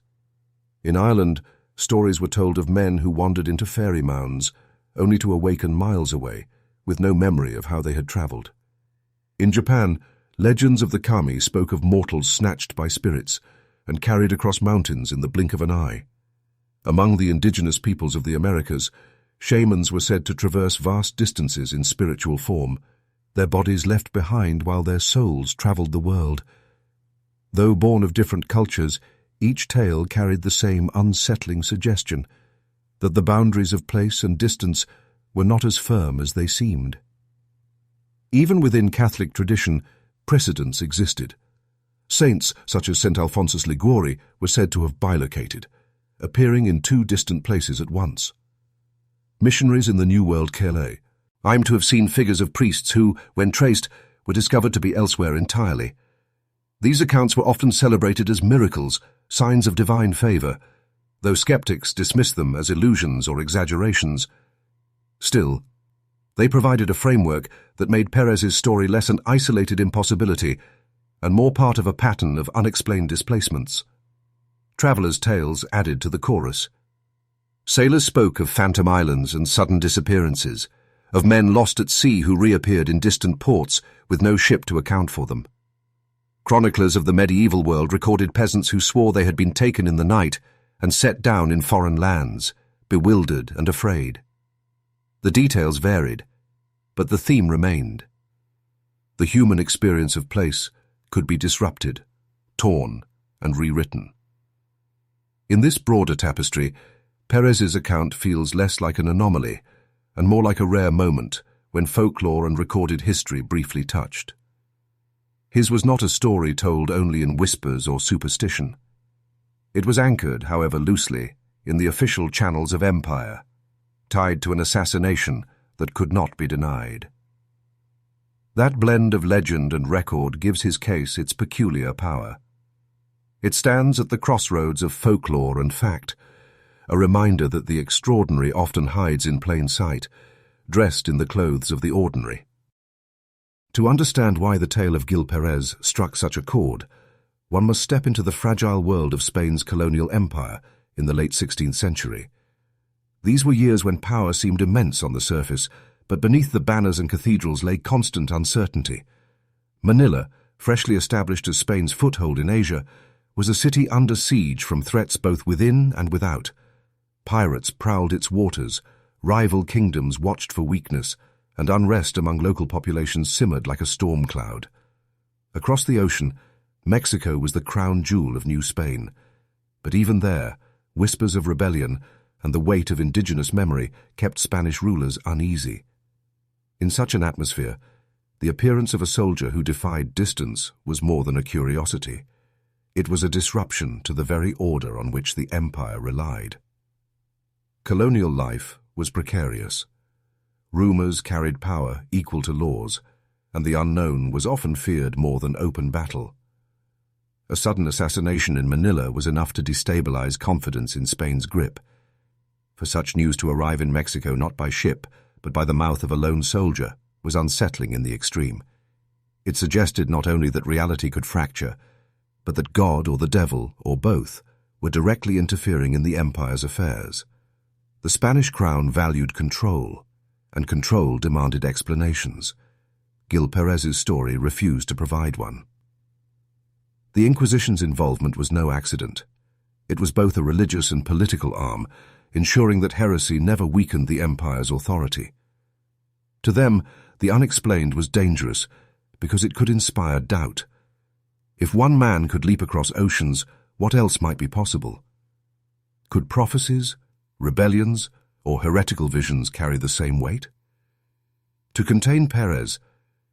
In Ireland, stories were told of men who wandered into fairy mounds, only to awaken miles away, with no memory of how they had travelled. In Japan, legends of the kami spoke of mortals snatched by spirits and carried across mountains in the blink of an eye. Among the indigenous peoples of the Americas, shamans were said to traverse vast distances in spiritual form, their bodies left behind while their souls travelled the world. Though born of different cultures, each tale carried the same unsettling suggestion, that the boundaries of place and distance were not as firm as they seemed. Even within Catholic tradition, precedents existed. Saints such as St. Alphonsus Liguori were said to have bilocated, appearing in two distant places at once. Missionaries in the New World claim to have seen figures of priests who, when traced, were discovered to be elsewhere entirely. These accounts were often celebrated as miracles, signs of divine favor, though skeptics dismissed them as illusions or exaggerations. Still, they provided a framework that made Pérez's story less an isolated impossibility and more part of a pattern of unexplained displacements. Travelers' tales added to the chorus. Sailors spoke of phantom islands and sudden disappearances, of men lost at sea who reappeared in distant ports with no ship to account for them. Chroniclers of the medieval world recorded peasants who swore they had been taken in the night and set down in foreign lands, bewildered and afraid. The details varied, but the theme remained. The human experience of place could be disrupted, torn, and rewritten. In this broader tapestry, Pérez's account feels less like an anomaly and more like a rare moment when folklore and recorded history briefly touched. His was not a story told only in whispers or superstition. It was anchored, however loosely, in the official channels of empire, tied to an assassination that could not be denied. That blend of legend and record gives his case its peculiar power. It stands at the crossroads of folklore and fact, a reminder that the extraordinary often hides in plain sight, dressed in the clothes of the ordinary. To understand why the tale of Gil Pérez struck such a chord, one must step into the fragile world of Spain's colonial empire in the late 16th century, These were years when power seemed immense on the surface, but beneath the banners and cathedrals lay constant uncertainty. Manila, freshly established as Spain's foothold in Asia, was a city under siege from threats both within and without. Pirates prowled its waters, rival kingdoms watched for weakness, and unrest among local populations simmered like a storm cloud. Across the ocean, Mexico was the crown jewel of New Spain. But even there, whispers of rebellion and the weight of indigenous memory kept Spanish rulers uneasy. In such an atmosphere, the appearance of a soldier who defied distance was more than a curiosity. It was a disruption to the very order on which the empire relied. Colonial life was precarious. Rumors carried power equal to laws, and the unknown was often feared more than open battle. A sudden assassination in Manila was enough to destabilize confidence in Spain's grip. For such news to arrive in Mexico not by ship, but by the mouth of a lone soldier, was unsettling in the extreme. It suggested not only that reality could fracture, but that God or the devil, or both, were directly interfering in the empire's affairs. The Spanish crown valued control, and control demanded explanations. Gil Pérez's story refused to provide one. The Inquisition's involvement was no accident. It was both a religious and political arm, ensuring that heresy never weakened the empire's authority. To them, the unexplained was dangerous because it could inspire doubt. If one man could leap across oceans, what else might be possible? Could prophecies, rebellions, or heretical visions carry the same weight? To contain Pérez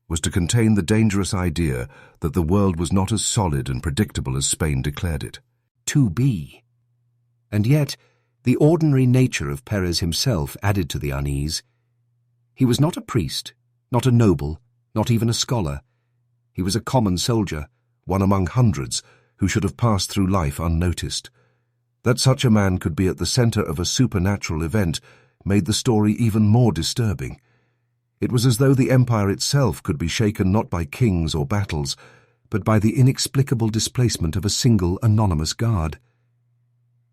was to contain the dangerous idea that the world was not as solid and predictable as Spain declared it. To be. And yet, the ordinary nature of Pérez himself added to the unease. He was not a priest, not a noble, not even a scholar. He was a common soldier, one among hundreds, who should have passed through life unnoticed. That such a man could be at the center of a supernatural event made the story even more disturbing. It was as though the empire itself could be shaken not by kings or battles, but by the inexplicable displacement of a single anonymous guard.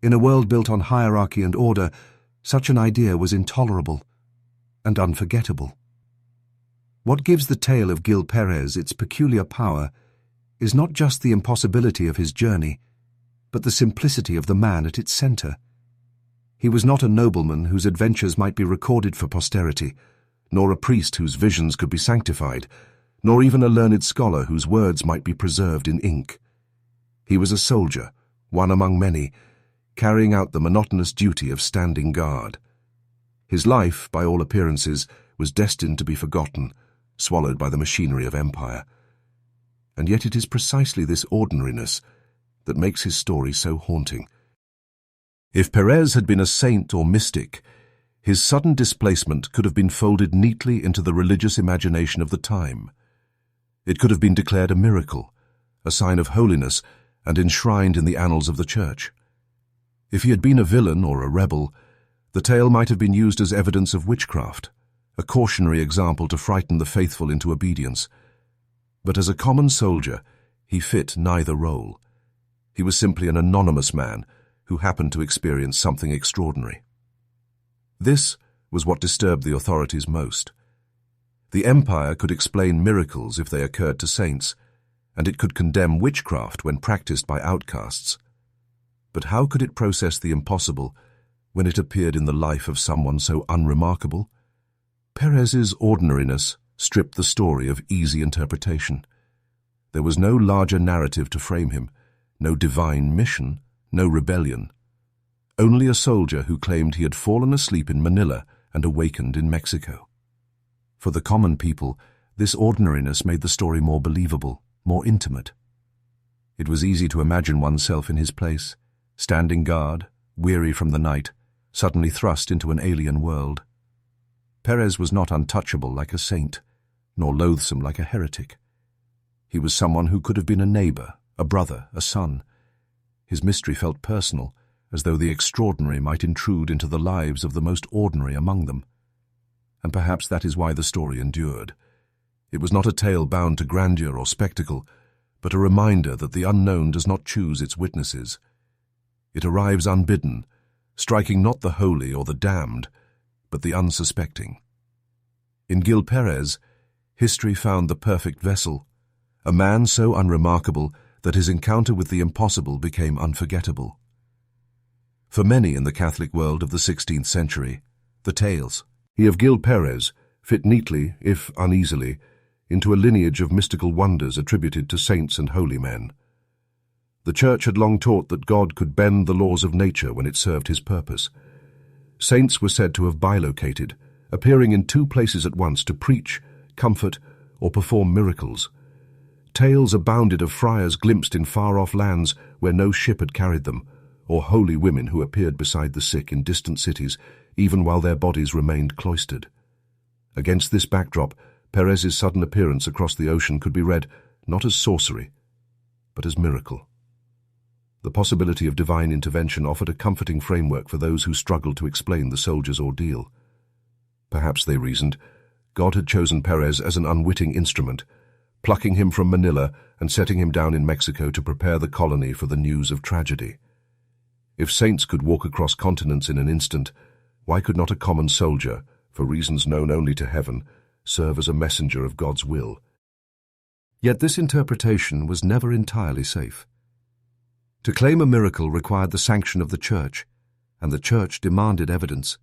In a world built on hierarchy and order, such an idea was intolerable and unforgettable. What gives the tale of Gil Pérez its peculiar power is not just the impossibility of his journey, but the simplicity of the man at its center. He was not a nobleman whose adventures might be recorded for posterity, nor a priest whose visions could be sanctified, nor even a learned scholar whose words might be preserved in ink. He was a soldier, one among many, carrying out the monotonous duty of standing guard. His life, by all appearances, was destined to be forgotten, swallowed by the machinery of empire. And yet it is precisely this ordinariness that makes his story so haunting. If Pérez had been a saint or mystic, his sudden displacement could have been folded neatly into the religious imagination of the time. It could have been declared a miracle, a sign of holiness, and enshrined in the annals of the Church. If he had been a villain or a rebel, the tale might have been used as evidence of witchcraft, a cautionary example to frighten the faithful into obedience. But as a common soldier, he fit neither role. He was simply an anonymous man who happened to experience something extraordinary. This was what disturbed the authorities most. The empire could explain miracles if they occurred to saints, and it could condemn witchcraft when practiced by outcasts. But how could it process the impossible when it appeared in the life of someone so unremarkable? Pérez's ordinariness stripped the story of easy interpretation. There was no larger narrative to frame him, no divine mission, no rebellion. Only a soldier who claimed he had fallen asleep in Manila and awakened in Mexico. For the common people, this ordinariness made the story more believable, more intimate. It was easy to imagine oneself in his place, standing guard, weary from the night, suddenly thrust into an alien world. Pérez was not untouchable like a saint, nor loathsome like a heretic. He was someone who could have been a neighbor, a brother, a son. His mystery felt personal, as though the extraordinary might intrude into the lives of the most ordinary among them. And perhaps that is why the story endured. It was not a tale bound to grandeur or spectacle, but a reminder that the unknown does not choose its witnesses. It arrives unbidden, striking not the holy or the damned, but the unsuspecting. In Gil Pérez, history found the perfect vessel, a man so unremarkable that his encounter with the impossible became unforgettable. For many in the Catholic world of the 16th century, the tales of Gil Pérez fit neatly, if uneasily, into a lineage of mystical wonders attributed to saints and holy men. The Church had long taught that God could bend the laws of nature when it served his purpose. Saints were said to have bilocated, appearing in two places at once to preach, comfort, or perform miracles. Tales abounded of friars glimpsed in far-off lands where no ship had carried them, or holy women who appeared beside the sick in distant cities, even while their bodies remained cloistered. Against this backdrop, Pérez's sudden appearance across the ocean could be read not as sorcery, but as miracle. The possibility of divine intervention offered a comforting framework for those who struggled to explain the soldier's ordeal. Perhaps, they reasoned, God had chosen Pérez as an unwitting instrument, plucking him from Manila and setting him down in Mexico to prepare the colony for the news of tragedy. If saints could walk across continents in an instant, why could not a common soldier, for reasons known only to heaven, serve as a messenger of God's will? Yet this interpretation was never entirely safe. To claim a miracle required the sanction of the Church, and the Church demanded evidence.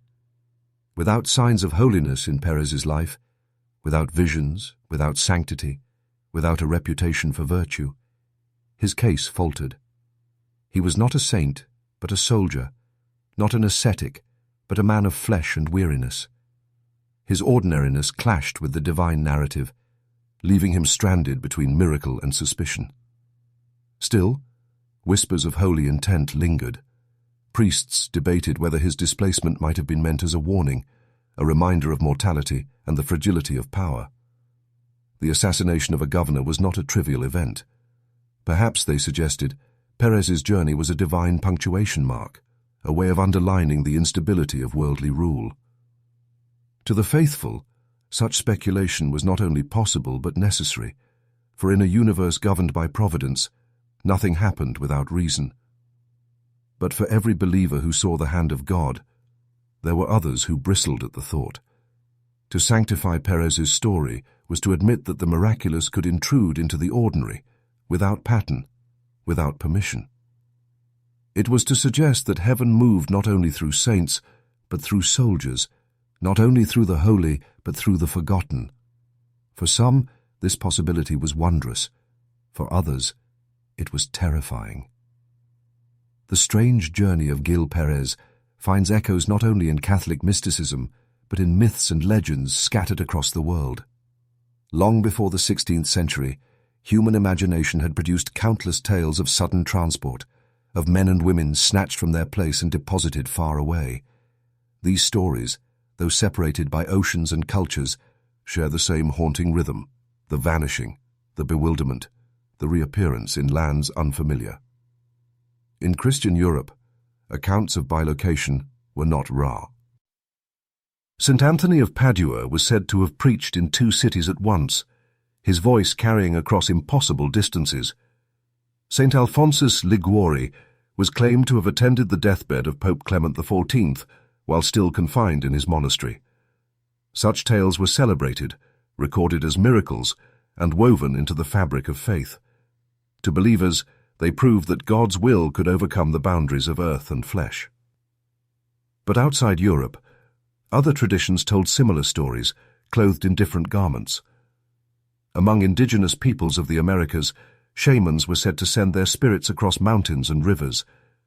Without signs of holiness in Pérez's life, without visions, without sanctity, without a reputation for virtue, his case faltered. He was not a saint, but a soldier, not an ascetic, but a man of flesh and weariness. His ordinariness clashed with the divine narrative, leaving him stranded between miracle and suspicion. Still, whispers of holy intent lingered. Priests debated whether his displacement might have been meant as a warning, a reminder of mortality and the fragility of power. The assassination of a governor was not a trivial event. Perhaps, they suggested, Pérez's journey was a divine punctuation mark, a way of underlining the instability of worldly rule. To the faithful, such speculation was not only possible but necessary, for in a universe governed by providence, nothing happened without reason. But for every believer who saw the hand of God, there were others who bristled at the thought. To sanctify Pérez's story was to admit that the miraculous could intrude into the ordinary, without pattern, without permission. It was to suggest that heaven moved not only through saints, but through soldiers, not only through the holy, but through the forgotten. For some, this possibility was wondrous. For others, it was terrifying. The strange journey of Gil Pérez finds echoes not only in Catholic mysticism, but in myths and legends scattered across the world. Long before the 16th century, human imagination had produced countless tales of sudden transport, of men and women snatched from their place and deposited far away. These stories, though separated by oceans and cultures, share the same haunting rhythm, the vanishing, the bewilderment, the reappearance in lands unfamiliar. In Christian Europe, accounts of bilocation were not rare. St. Anthony of Padua was said to have preached in two cities at once, his voice carrying across impossible distances. St. Alphonsus Liguori was claimed to have attended the deathbed of Pope Clement XIV while still confined in his monastery. Such tales were celebrated, recorded as miracles, and woven into the fabric of faith. To believers, they proved that God's will could overcome the boundaries of earth and flesh. But outside Europe, other traditions told similar stories, clothed in different garments. Among indigenous peoples of the Americas, shamans were said to send their spirits across mountains and rivers,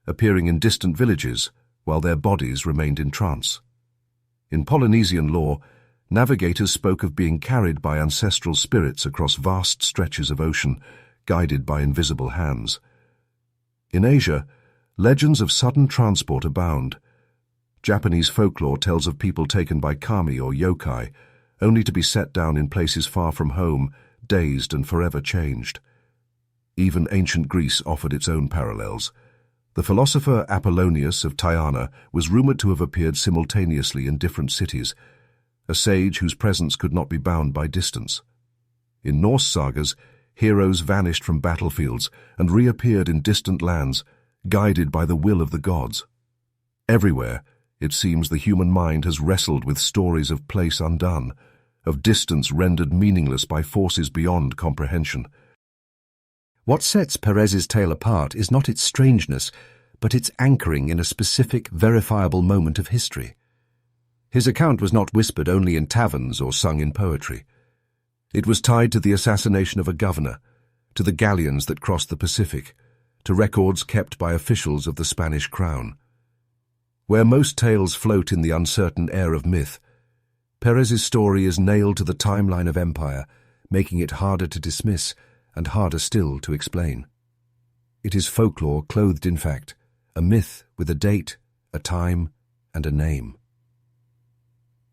appearing in distant villages while their bodies remained in trance. In Polynesian lore, navigators spoke of being carried by ancestral spirits across vast stretches of ocean, guided by invisible hands. In Asia, legends of sudden transport abound. Japanese folklore tells of people taken by kami or yokai, only to be set down in places far from home, dazed and forever changed. Even ancient Greece offered its own parallels. The philosopher Apollonius of Tyana was rumored to have appeared simultaneously in different cities, a sage whose presence could not be bound by distance. In Norse sagas, heroes vanished from battlefields and reappeared in distant lands, guided by the will of the gods. Everywhere, it seems the human mind has wrestled with stories of place undone, of distance rendered meaningless by forces beyond comprehension. What sets Pérez's tale apart is not its strangeness, but its anchoring in a specific, verifiable moment of history. His account was not whispered only in taverns or sung in poetry. It was tied to the assassination of a governor, to the galleons that crossed the Pacific, to records kept by officials of the Spanish crown. Where most tales float in the uncertain air of myth, Pérez's story is nailed to the timeline of empire, making it harder to dismiss and harder still to explain. It is folklore clothed in fact, a myth with a date, a time, and a name.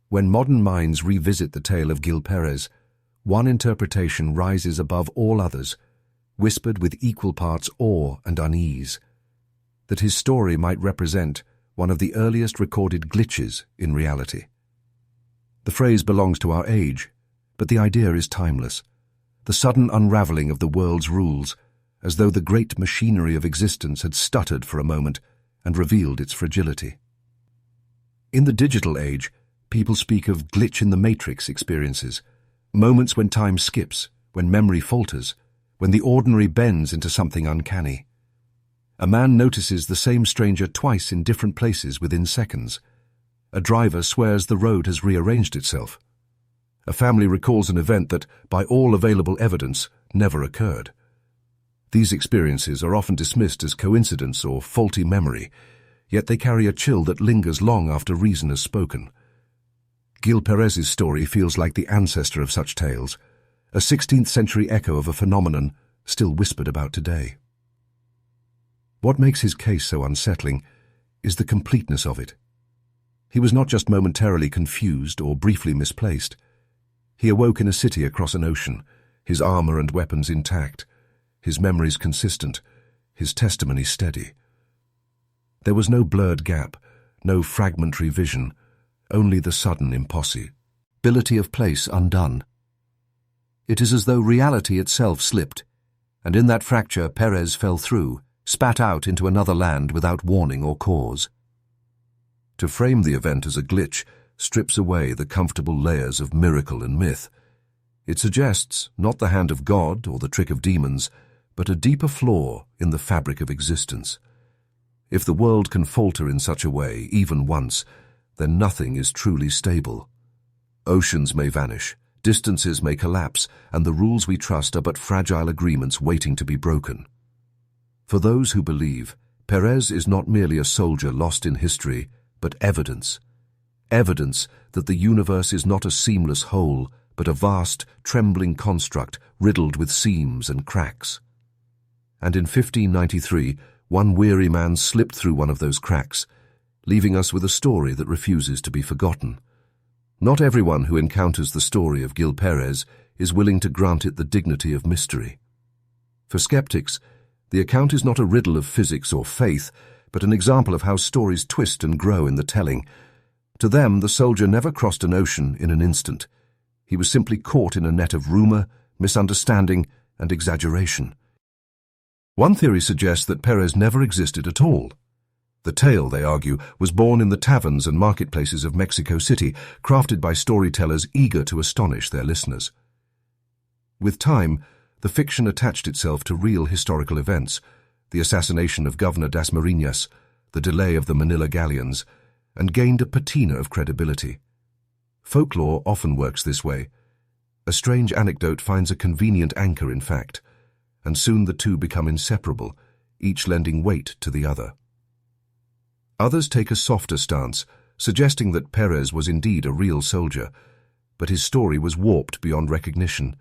When modern minds revisit the tale of Gil Pérez, one interpretation rises above all others, whispered with equal parts awe and unease, that his story might represent one of the earliest recorded glitches in reality. The phrase belongs to our age, but the idea is timeless. The sudden unraveling of the world's rules, as though the great machinery of existence had stuttered for a moment and revealed its fragility. In the digital age, people speak of glitch in the matrix experiences, moments when time skips, when memory falters, when the ordinary bends into something uncanny. A man notices the same stranger twice in different places within seconds. A driver swears the road has rearranged itself. A family recalls an event that, by all available evidence, never occurred. These experiences are often dismissed as coincidence or faulty memory, yet they carry a chill that lingers long after reason has spoken. Gil Pérez's story feels like the ancestor of such tales, a 16th-century echo of a phenomenon still whispered about today. What makes his case so unsettling is the completeness of it. He was not just momentarily confused or briefly misplaced. He awoke in a city across an ocean, his armor and weapons intact, his memories consistent, his testimony steady. There was no blurred gap, no fragmentary vision, only the sudden impossibility of place undone. It is as though reality itself slipped, and in that fracture Pérez fell through, spat out into another land without warning or cause. To frame the event as a glitch strips away the comfortable layers of miracle and myth. It suggests not the hand of God or the trick of demons, but a deeper flaw in the fabric of existence. If the world can falter in such a way, even once, then nothing is truly stable. Oceans may vanish, distances may collapse, and the rules we trust are but fragile agreements waiting to be broken. For those who believe, Pérez is not merely a soldier lost in history, but evidence. Evidence that the universe is not a seamless whole, but a vast, trembling construct riddled with seams and cracks. And in 1593, one weary man slipped through one of those cracks, leaving us with a story that refuses to be forgotten. Not everyone who encounters the story of Gil Pérez is willing to grant it the dignity of mystery. For skeptics, the account is not a riddle of physics or faith, but an example of how stories twist and grow in the telling. To them, the soldier never crossed an ocean in an instant. He was simply caught in a net of rumor, misunderstanding, and exaggeration. One theory suggests that Pérez never existed at all. The tale, they argue, was born in the taverns and marketplaces of Mexico City, crafted by storytellers eager to astonish their listeners. With time, the fiction attached itself to real historical events, the assassination of Governor Dasmariñas, the delay of the Manila galleons, and gained a patina of credibility. Folklore often works this way. A strange anecdote finds a convenient anchor in fact, and soon the two become inseparable, each lending weight to the other. Others take a softer stance, suggesting that Pérez was indeed a real soldier, but his story was warped beyond recognition.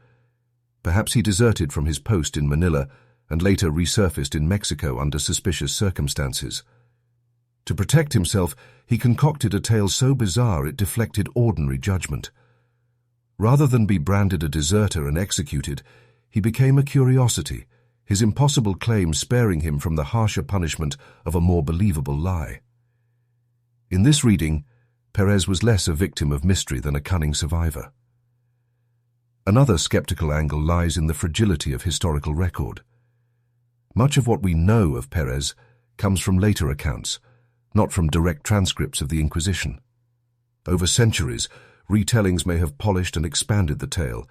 Perhaps he deserted from his post in Manila and later resurfaced in Mexico under suspicious circumstances. To protect himself, he concocted a tale so bizarre it deflected ordinary judgment. Rather than be branded a deserter and executed, he became a curiosity, his impossible claim sparing him from the harsher punishment of a more believable lie. In this reading, Pérez was less a victim of mystery than a cunning survivor. Another skeptical angle lies in the fragility of historical record. Much of what we know of Pérez comes from later accounts, not from direct transcripts of the Inquisition. Over centuries, retellings may have polished and expanded the tale,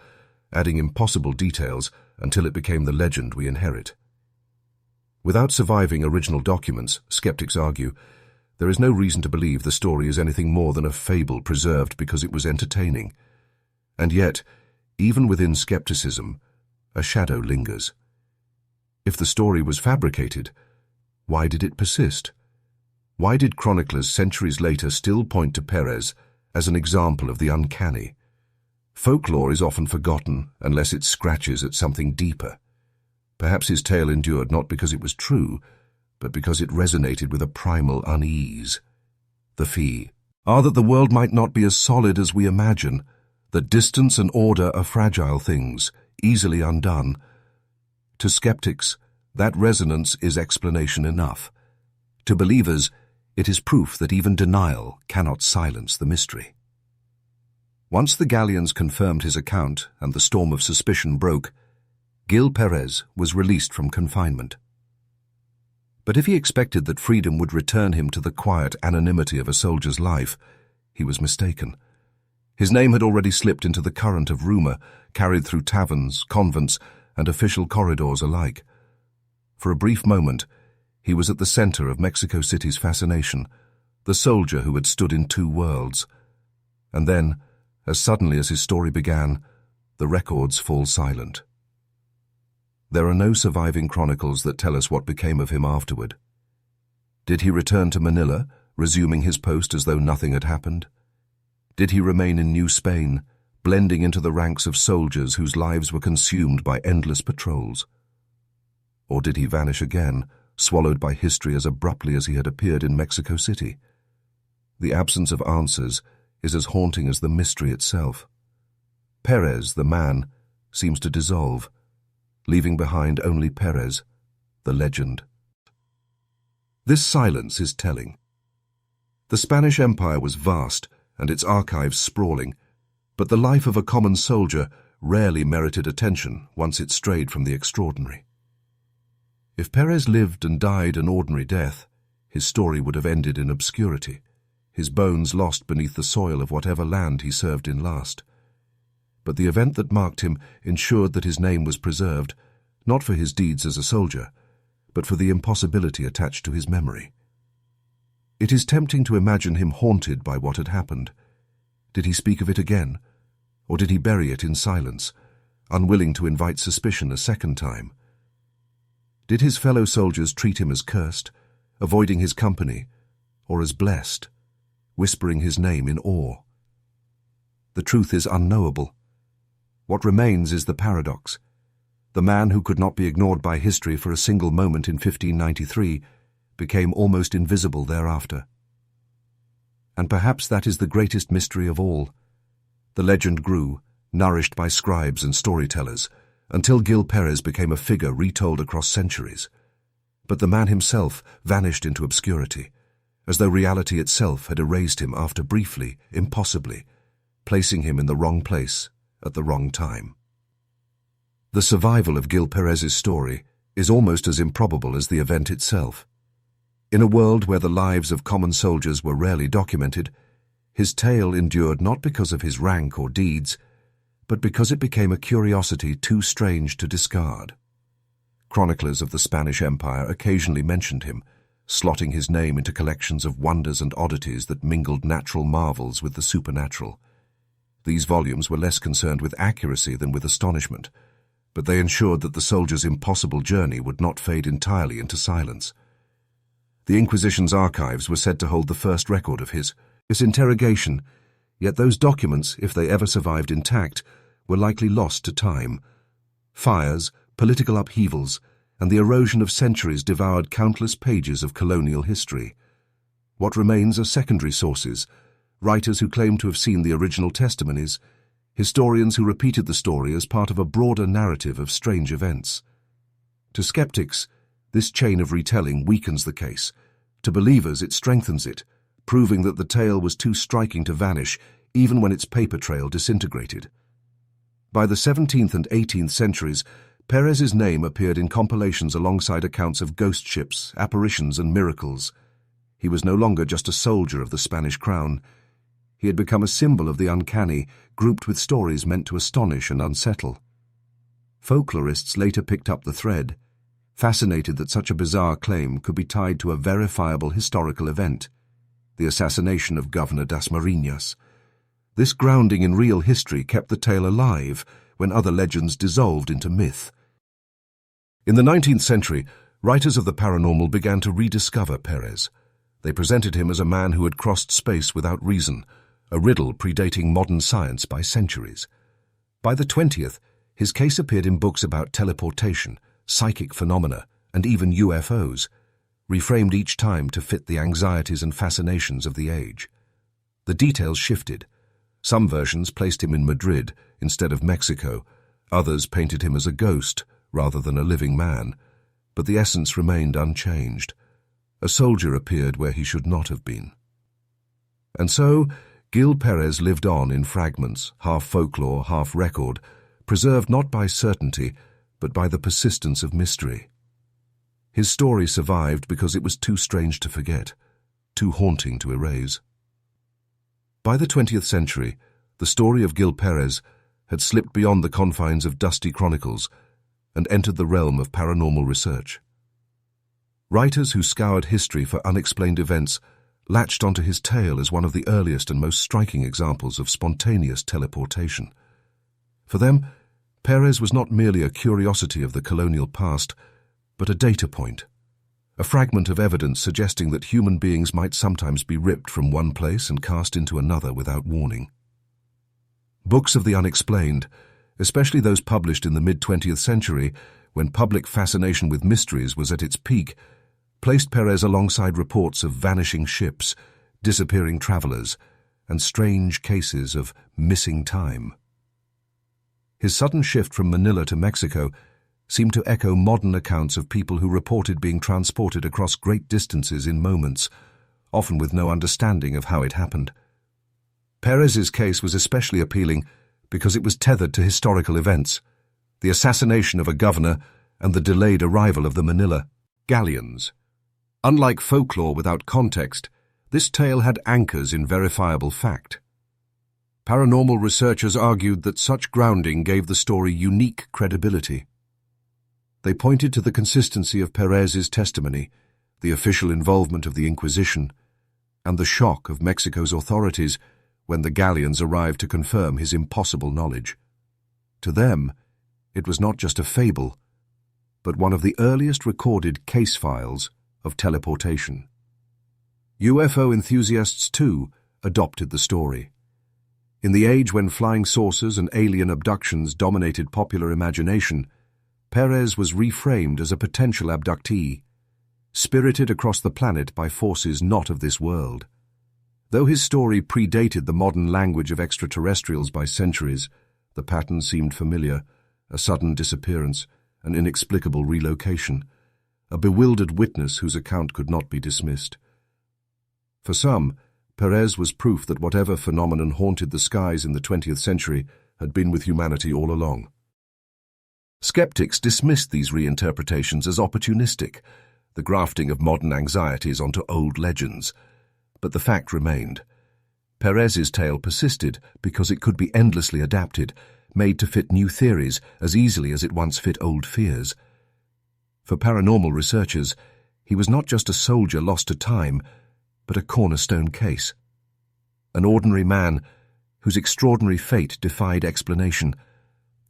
adding impossible details until it became the legend we inherit. Without surviving original documents, skeptics argue, there is no reason to believe the story is anything more than a fable preserved because it was entertaining. And yet, even within skepticism, a shadow lingers. If the story was fabricated, why did it persist? Why did chroniclers centuries later still point to Pérez as an example of the uncanny? Folklore is often forgotten unless it scratches at something deeper. Perhaps his tale endured not because it was true, but because it resonated with a primal unease. The fee are that the world might not be as solid as we imagine, that distance and order are fragile things, easily undone. To skeptics, that resonance is explanation enough. To believers, it is proof that even denial cannot silence the mystery. Once the galleons confirmed his account and the storm of suspicion broke, Gil Pérez was released from confinement. But if he expected that freedom would return him to the quiet anonymity of a soldier's life, he was mistaken. His name had already slipped into the current of rumor, carried through taverns, convents, and official corridors alike. For a brief moment, he was at the center of Mexico City's fascination, the soldier who had stood in two worlds. And then, as suddenly as his story began, the records fall silent. There are no surviving chronicles that tell us what became of him afterward. Did he return to Manila, resuming his post as though nothing had happened? Did he remain in New Spain, blending into the ranks of soldiers whose lives were consumed by endless patrols? Or did he vanish again, swallowed by history as abruptly as he had appeared in Mexico City? The absence of answers is as haunting as the mystery itself. Pérez, the man, seems to dissolve, leaving behind only Pérez, the legend. This silence is telling. The Spanish Empire was vast and its archives sprawling, but the life of a common soldier rarely merited attention once it strayed from the extraordinary. If Pérez lived and died an ordinary death, his story would have ended in obscurity, his bones lost beneath the soil of whatever land he served in last. But the event that marked him ensured that his name was preserved, not for his deeds as a soldier, but for the impossibility attached to his memory. It is tempting to imagine him haunted by what had happened. Did he speak of it again, or did he bury it in silence, unwilling to invite suspicion a second time? Did his fellow soldiers treat him as cursed, avoiding his company, or as blessed, whispering his name in awe? The truth is unknowable. What remains is the paradox. The man who could not be ignored by history for a single moment in 1593 became almost invisible thereafter. And perhaps that is the greatest mystery of all. The legend grew, nourished by scribes and storytellers, until Gil Pérez became a figure retold across centuries. But the man himself vanished into obscurity, as though reality itself had erased him after briefly, impossibly, placing him in the wrong place at the wrong time. The survival of Gil Pérez's story is almost as improbable as the event itself. In a world where the lives of common soldiers were rarely documented, his tale endured not because of his rank or deeds, but because it became a curiosity too strange to discard. Chroniclers of the Spanish Empire occasionally mentioned him, slotting his name into collections of wonders and oddities that mingled natural marvels with the supernatural. These volumes were less concerned with accuracy than with astonishment, but they ensured that the soldier's impossible journey would not fade entirely into silence. The Inquisition's archives were said to hold the first record of his interrogation, yet those documents, if they ever survived intact, were likely lost to time. Fires, political upheavals, and the erosion of centuries devoured countless pages of colonial history. What remains are secondary sources, writers who claim to have seen the original testimonies, historians who repeated the story as part of a broader narrative of strange events. To skeptics, this chain of retelling weakens the case. To believers, it strengthens it, proving that the tale was too striking to vanish even when its paper trail disintegrated. By the 17th and 18th centuries, Pérez's name appeared in compilations alongside accounts of ghost ships, apparitions, and miracles. He was no longer just a soldier of the Spanish crown. He had become a symbol of the uncanny, grouped with stories meant to astonish and unsettle. Folklorists later picked up the thread, fascinated that such a bizarre claim could be tied to a verifiable historical event, the assassination of Governor Dasmariñas. This grounding in real history kept the tale alive when other legends dissolved into myth. In the 19th century, writers of the paranormal began to rediscover Pérez. They presented him as a man who had crossed space without reason, a riddle predating modern science by centuries. By the 20th, his case appeared in books about teleportation, psychic phenomena, and even UFOs, reframed each time to fit the anxieties and fascinations of the age. The details shifted. Some versions placed him in Madrid instead of Mexico, others painted him as a ghost rather than a living man, but the essence remained unchanged. A soldier appeared where he should not have been. And so, Gil Pérez lived on in fragments, half folklore, half record, preserved not by certainty, but by the persistence of mystery. His story survived because it was too strange to forget, too haunting to erase. By the 20th century, the story of Gil Pérez had slipped beyond the confines of dusty chronicles and entered the realm of paranormal research. Writers who scoured history for unexplained events latched onto his tale as one of the earliest and most striking examples of spontaneous teleportation. For them, Pérez was not merely a curiosity of the colonial past, but a data point, a fragment of evidence suggesting that human beings might sometimes be ripped from one place and cast into another without warning. Books of the unexplained, especially those published in the mid-20th century, when public fascination with mysteries was at its peak, placed Pérez alongside reports of vanishing ships, disappearing travelers, and strange cases of missing time. His sudden shift from Manila to Mexico seemed to echo modern accounts of people who reported being transported across great distances in moments, often with no understanding of how it happened. Pérez's case was especially appealing because it was tethered to historical events, the assassination of a governor and the delayed arrival of the Manila galleons. Unlike folklore without context, this tale had anchors in verifiable fact. Paranormal researchers argued that such grounding gave the story unique credibility. They pointed to the consistency of Pérez's testimony, the official involvement of the Inquisition, and the shock of Mexico's authorities when the galleons arrived to confirm his impossible knowledge. To them, it was not just a fable, but one of the earliest recorded case files of teleportation. UFO enthusiasts, too, adopted the story. In the age when flying saucers and alien abductions dominated popular imagination, Pérez was reframed as a potential abductee, spirited across the planet by forces not of this world. Though his story predated the modern language of extraterrestrials by centuries, the pattern seemed familiar: a sudden disappearance, an inexplicable relocation, a bewildered witness whose account could not be dismissed. For some, Pérez was proof that whatever phenomenon haunted the skies in the 20th century had been with humanity all along. Skeptics dismissed these reinterpretations as opportunistic, the grafting of modern anxieties onto old legends. But the fact remained. Pérez's tale persisted because it could be endlessly adapted, made to fit new theories as easily as it once fit old fears. For paranormal researchers, he was not just a soldier lost to time, but a cornerstone case. An ordinary man whose extraordinary fate defied explanation,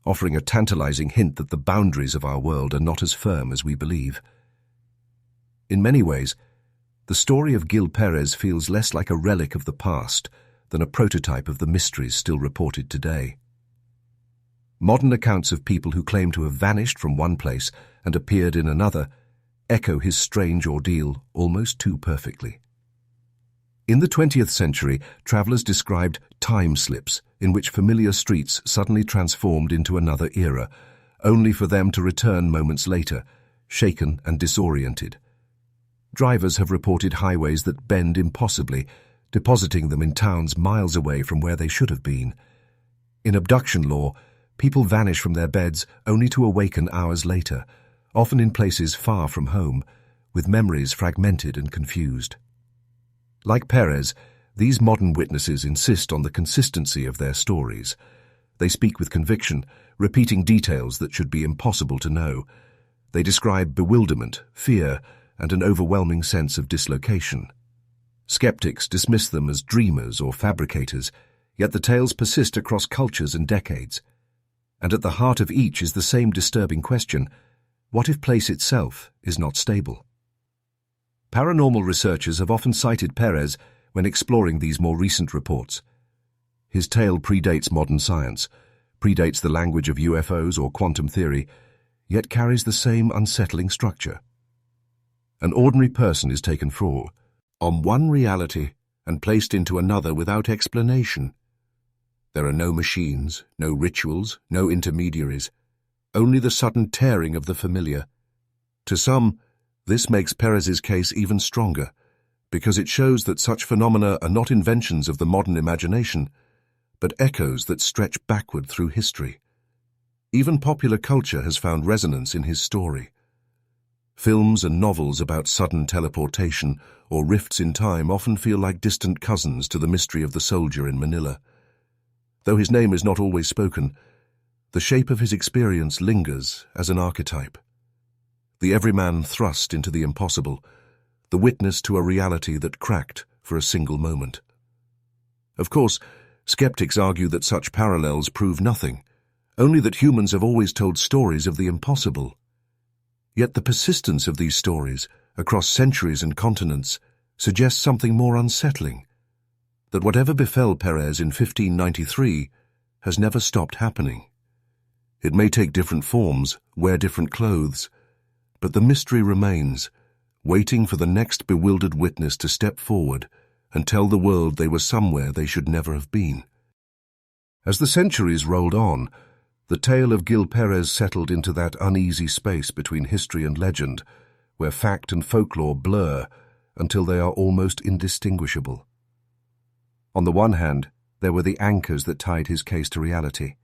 offering a tantalizing hint that the boundaries of our world are not as firm as we believe. In many ways, the story of Gil Pérez feels less like a relic of the past than a prototype of the mysteries still reported today. Modern accounts of people who claim to have vanished from one place and appeared in another echo his strange ordeal almost too perfectly. In the 20th century, travelers described time slips in which familiar streets suddenly transformed into another era, only for them to return moments later, shaken and disoriented. Drivers have reported highways that bend impossibly, depositing them in towns miles away from where they should have been. In abduction lore, people vanish from their beds only to awaken hours later, often in places far from home, with memories fragmented and confused. Like Pérez, these modern witnesses insist on the consistency of their stories. They speak with conviction, repeating details that should be impossible to know. They describe bewilderment, fear, and an overwhelming sense of dislocation. Skeptics dismiss them as dreamers or fabricators, yet the tales persist across cultures and decades. And at the heart of each is the same disturbing question: what if place itself is not stable? Paranormal researchers have often cited Pérez when exploring these more recent reports. His tale predates modern science, predates the language of UFOs or quantum theory, yet carries the same unsettling structure. An ordinary person is taken from one reality and placed into another without explanation. There are no machines, no rituals, no intermediaries, only the sudden tearing of the familiar. To some, this makes Pérez's case even stronger, because it shows that such phenomena are not inventions of the modern imagination, but echoes that stretch backward through history. Even popular culture has found resonance in his story. Films and novels about sudden teleportation or rifts in time often feel like distant cousins to the mystery of the soldier in Manila. Though his name is not always spoken, the shape of his experience lingers as an archetype. The everyman thrust into the impossible, the witness to a reality that cracked for a single moment. Of course, skeptics argue that such parallels prove nothing, only that humans have always told stories of the impossible. Yet the persistence of these stories, across centuries and continents, suggests something more unsettling: that whatever befell Pérez in 1593 has never stopped happening. It may take different forms, wear different clothes, but the mystery remains, waiting for the next bewildered witness to step forward and tell the world they were somewhere they should never have been. As the centuries rolled on, the tale of Gil Pérez settled into that uneasy space between history and legend, where fact and folklore blur until they are almost indistinguishable. On the one hand, there were the anchors that tied his case to reality: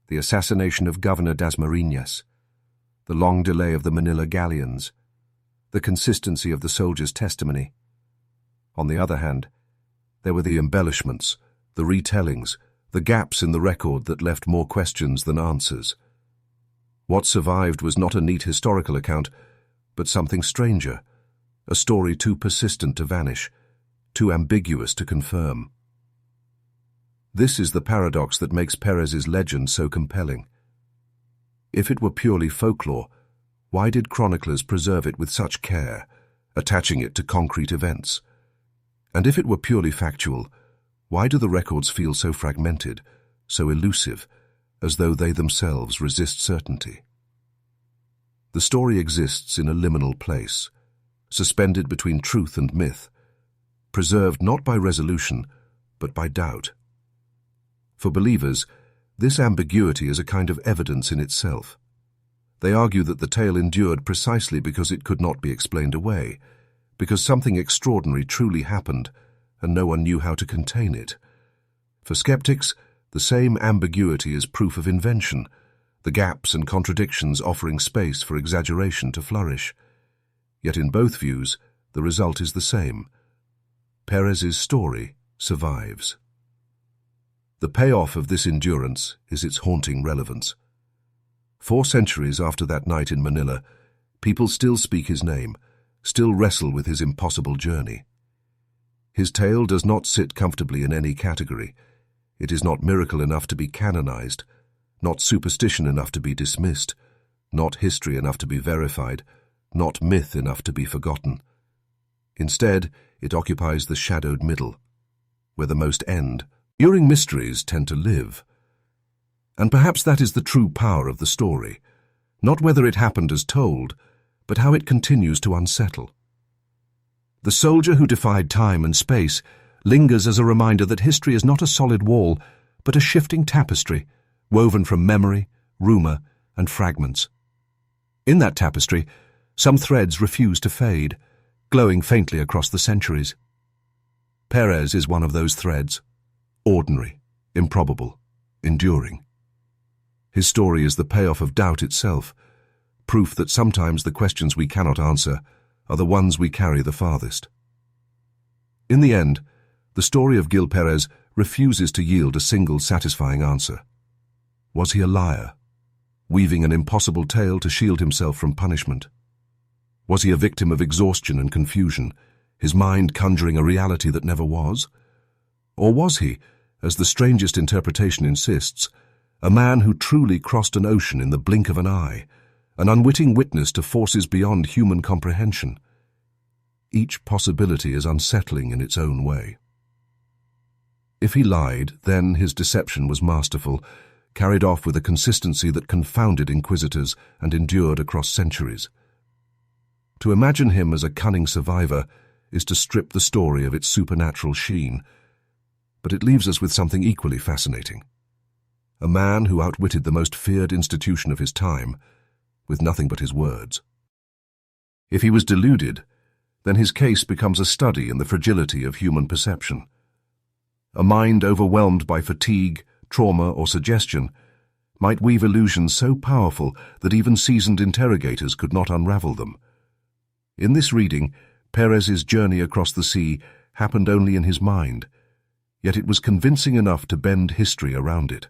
the assassination of Governor Dasmariñas, the long delay of the Manila galleons, the consistency of the soldier's testimony. On the other hand, there were the embellishments, the retellings, the gaps in the record that left more questions than answers. What survived was not a neat historical account, but something stranger, a story too persistent to vanish, too ambiguous to confirm. This is the paradox that makes Pérez's legend so compelling. If it were purely folklore, why did chroniclers preserve it with such care, attaching it to concrete events? And if it were purely factual, why do the records feel so fragmented, so elusive, as though they themselves resist certainty? The story exists in a liminal place, suspended between truth and myth, preserved not by resolution, but by doubt. For believers, this ambiguity is a kind of evidence in itself. They argue that the tale endured precisely because it could not be explained away, because something extraordinary truly happened, and no one knew how to contain it. For skeptics, the same ambiguity is proof of invention, the gaps and contradictions offering space for exaggeration to flourish. Yet in both views, the result is the same. Pérez's story survives. The payoff of this endurance is its haunting relevance. 4 centuries after that night in Manila, people still speak his name, still wrestle with his impossible journey. His tale does not sit comfortably in any category. It is not miracle enough to be canonized, not superstition enough to be dismissed, not history enough to be verified, not myth enough to be forgotten. Instead, it occupies the shadowed middle, where the most end. Enduring mysteries tend to live. And perhaps that is the true power of the story, not whether it happened as told, but how it continues to unsettle. The soldier who defied time and space lingers as a reminder that history is not a solid wall, but a shifting tapestry, woven from memory, rumor, and fragments. In that tapestry, some threads refuse to fade, glowing faintly across the centuries. Pérez is one of those threads, ordinary, improbable, enduring. His story is the payoff of doubt itself, proof that sometimes the questions we cannot answer are the ones we carry the farthest. In the end, the story of Gil Pérez refuses to yield a single satisfying answer. Was he a liar, weaving an impossible tale to shield himself from punishment? Was he a victim of exhaustion and confusion, his mind conjuring a reality that never was? Or was he, as the strangest interpretation insists, a man who truly crossed an ocean in the blink of an eye, an unwitting witness to forces beyond human comprehension? Each possibility is unsettling in its own way. If he lied, then his deception was masterful, carried off with a consistency that confounded inquisitors and endured across centuries. To imagine him as a cunning survivor is to strip the story of its supernatural sheen, but it leaves us with something equally fascinating. A man who outwitted the most feared institution of his time, with nothing but his words. If he was deluded, then his case becomes a study in the fragility of human perception. A mind overwhelmed by fatigue, trauma, or suggestion might weave illusions so powerful that even seasoned interrogators could not unravel them. In this reading, Pérez's journey across the sea happened only in his mind, yet it was convincing enough to bend history around it.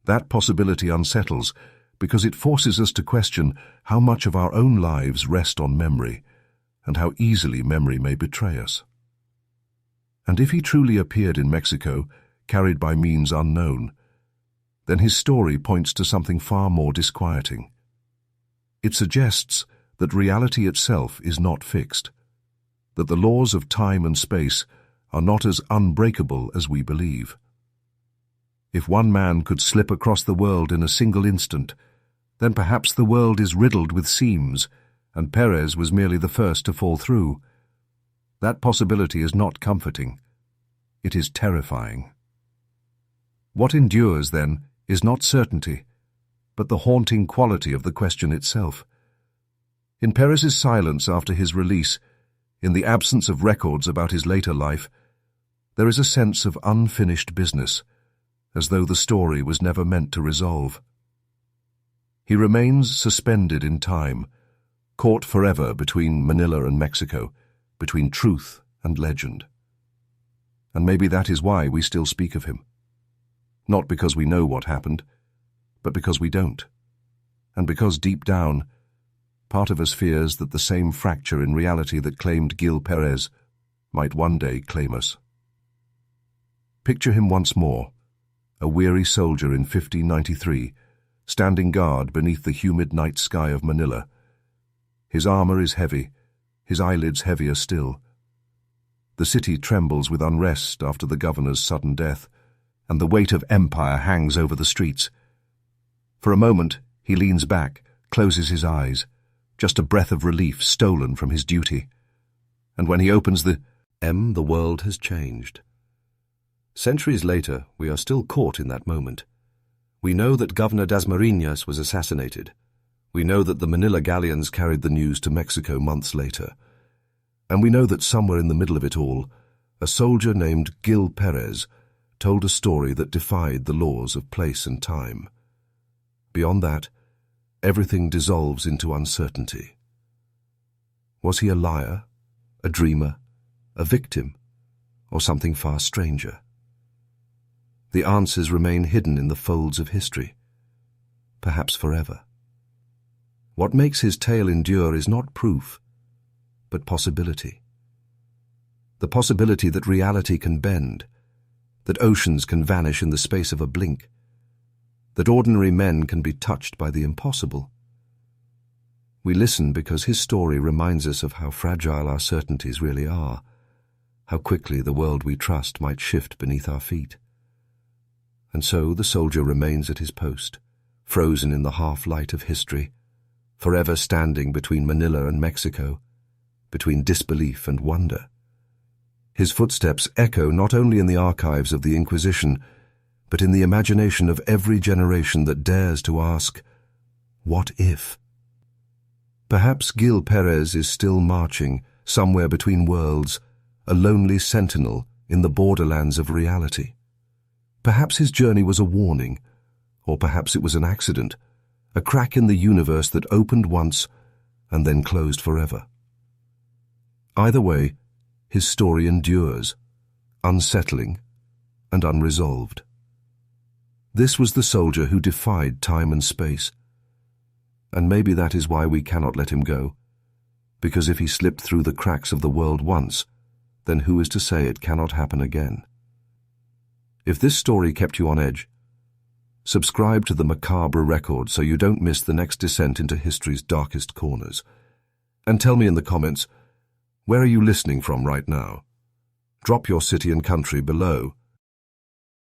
That possibility unsettles because it forces us to question how much of our own lives rest on memory, and how easily memory may betray us. And if he truly appeared in Mexico, carried by means unknown, then his story points to something far more disquieting. It suggests that reality itself is not fixed, that the laws of time and space are not as unbreakable as we believe. If one man could slip across the world in a single instant, then perhaps the world is riddled with seams, and Pérez was merely the first to fall through. That possibility is not comforting. It is terrifying. What endures, then, is not certainty, but the haunting quality of the question itself. In Pérez's silence after his release, in the absence of records about his later life, there is a sense of unfinished business, as though the story was never meant to resolve. He remains suspended in time, caught forever between Manila and Mexico, between truth and legend. And maybe that is why we still speak of him. Not because we know what happened, but because we don't. And because deep down, part of us fears that the same fracture in reality that claimed Gil Pérez might one day claim us. Picture him once more, a weary soldier in 1593, standing guard beneath the humid night sky of Manila. His armor is heavy, his eyelids heavier still. The city trembles with unrest after the governor's sudden death, and the weight of empire hangs over the streets. For a moment, he leans back, closes his eyes, just a breath of relief stolen from his duty. And when he opens the world has changed. Centuries later, we are still caught in that moment. We know that Governor Dasmariñas was assassinated. We know that the Manila galleons carried the news to Mexico months later. And we know that somewhere in the middle of it all, a soldier named Gil Pérez told a story that defied the laws of place and time. Beyond that, everything dissolves into uncertainty. Was he a liar, a dreamer, a victim, or something far stranger? The answers remain hidden in the folds of history, perhaps forever. What makes his tale endure is not proof, but possibility. The possibility that reality can bend, that oceans can vanish in the space of a blink, that ordinary men can be touched by the impossible. We listen because his story reminds us of how fragile our certainties really are, how quickly the world we trust might shift beneath our feet. And so the soldier remains at his post, frozen in the half-light of history, forever standing between Manila and Mexico, between disbelief and wonder. His footsteps echo not only in the archives of the Inquisition, but in the imagination of every generation that dares to ask, what if? Perhaps Gil Pérez is still marching, somewhere between worlds, a lonely sentinel in the borderlands of reality. Perhaps his journey was a warning, or perhaps it was an accident, a crack in the universe that opened once and then closed forever. Either way, his story endures, unsettling and unresolved. This was the soldier who defied time and space. And maybe that is why we cannot let him go, because if he slipped through the cracks of the world once, then who is to say it cannot happen again? If this story kept you on edge, subscribe to the Macabre Record so you don't miss the next descent into history's darkest corners. And tell me in the comments, where are you listening from right now? Drop your city and country below,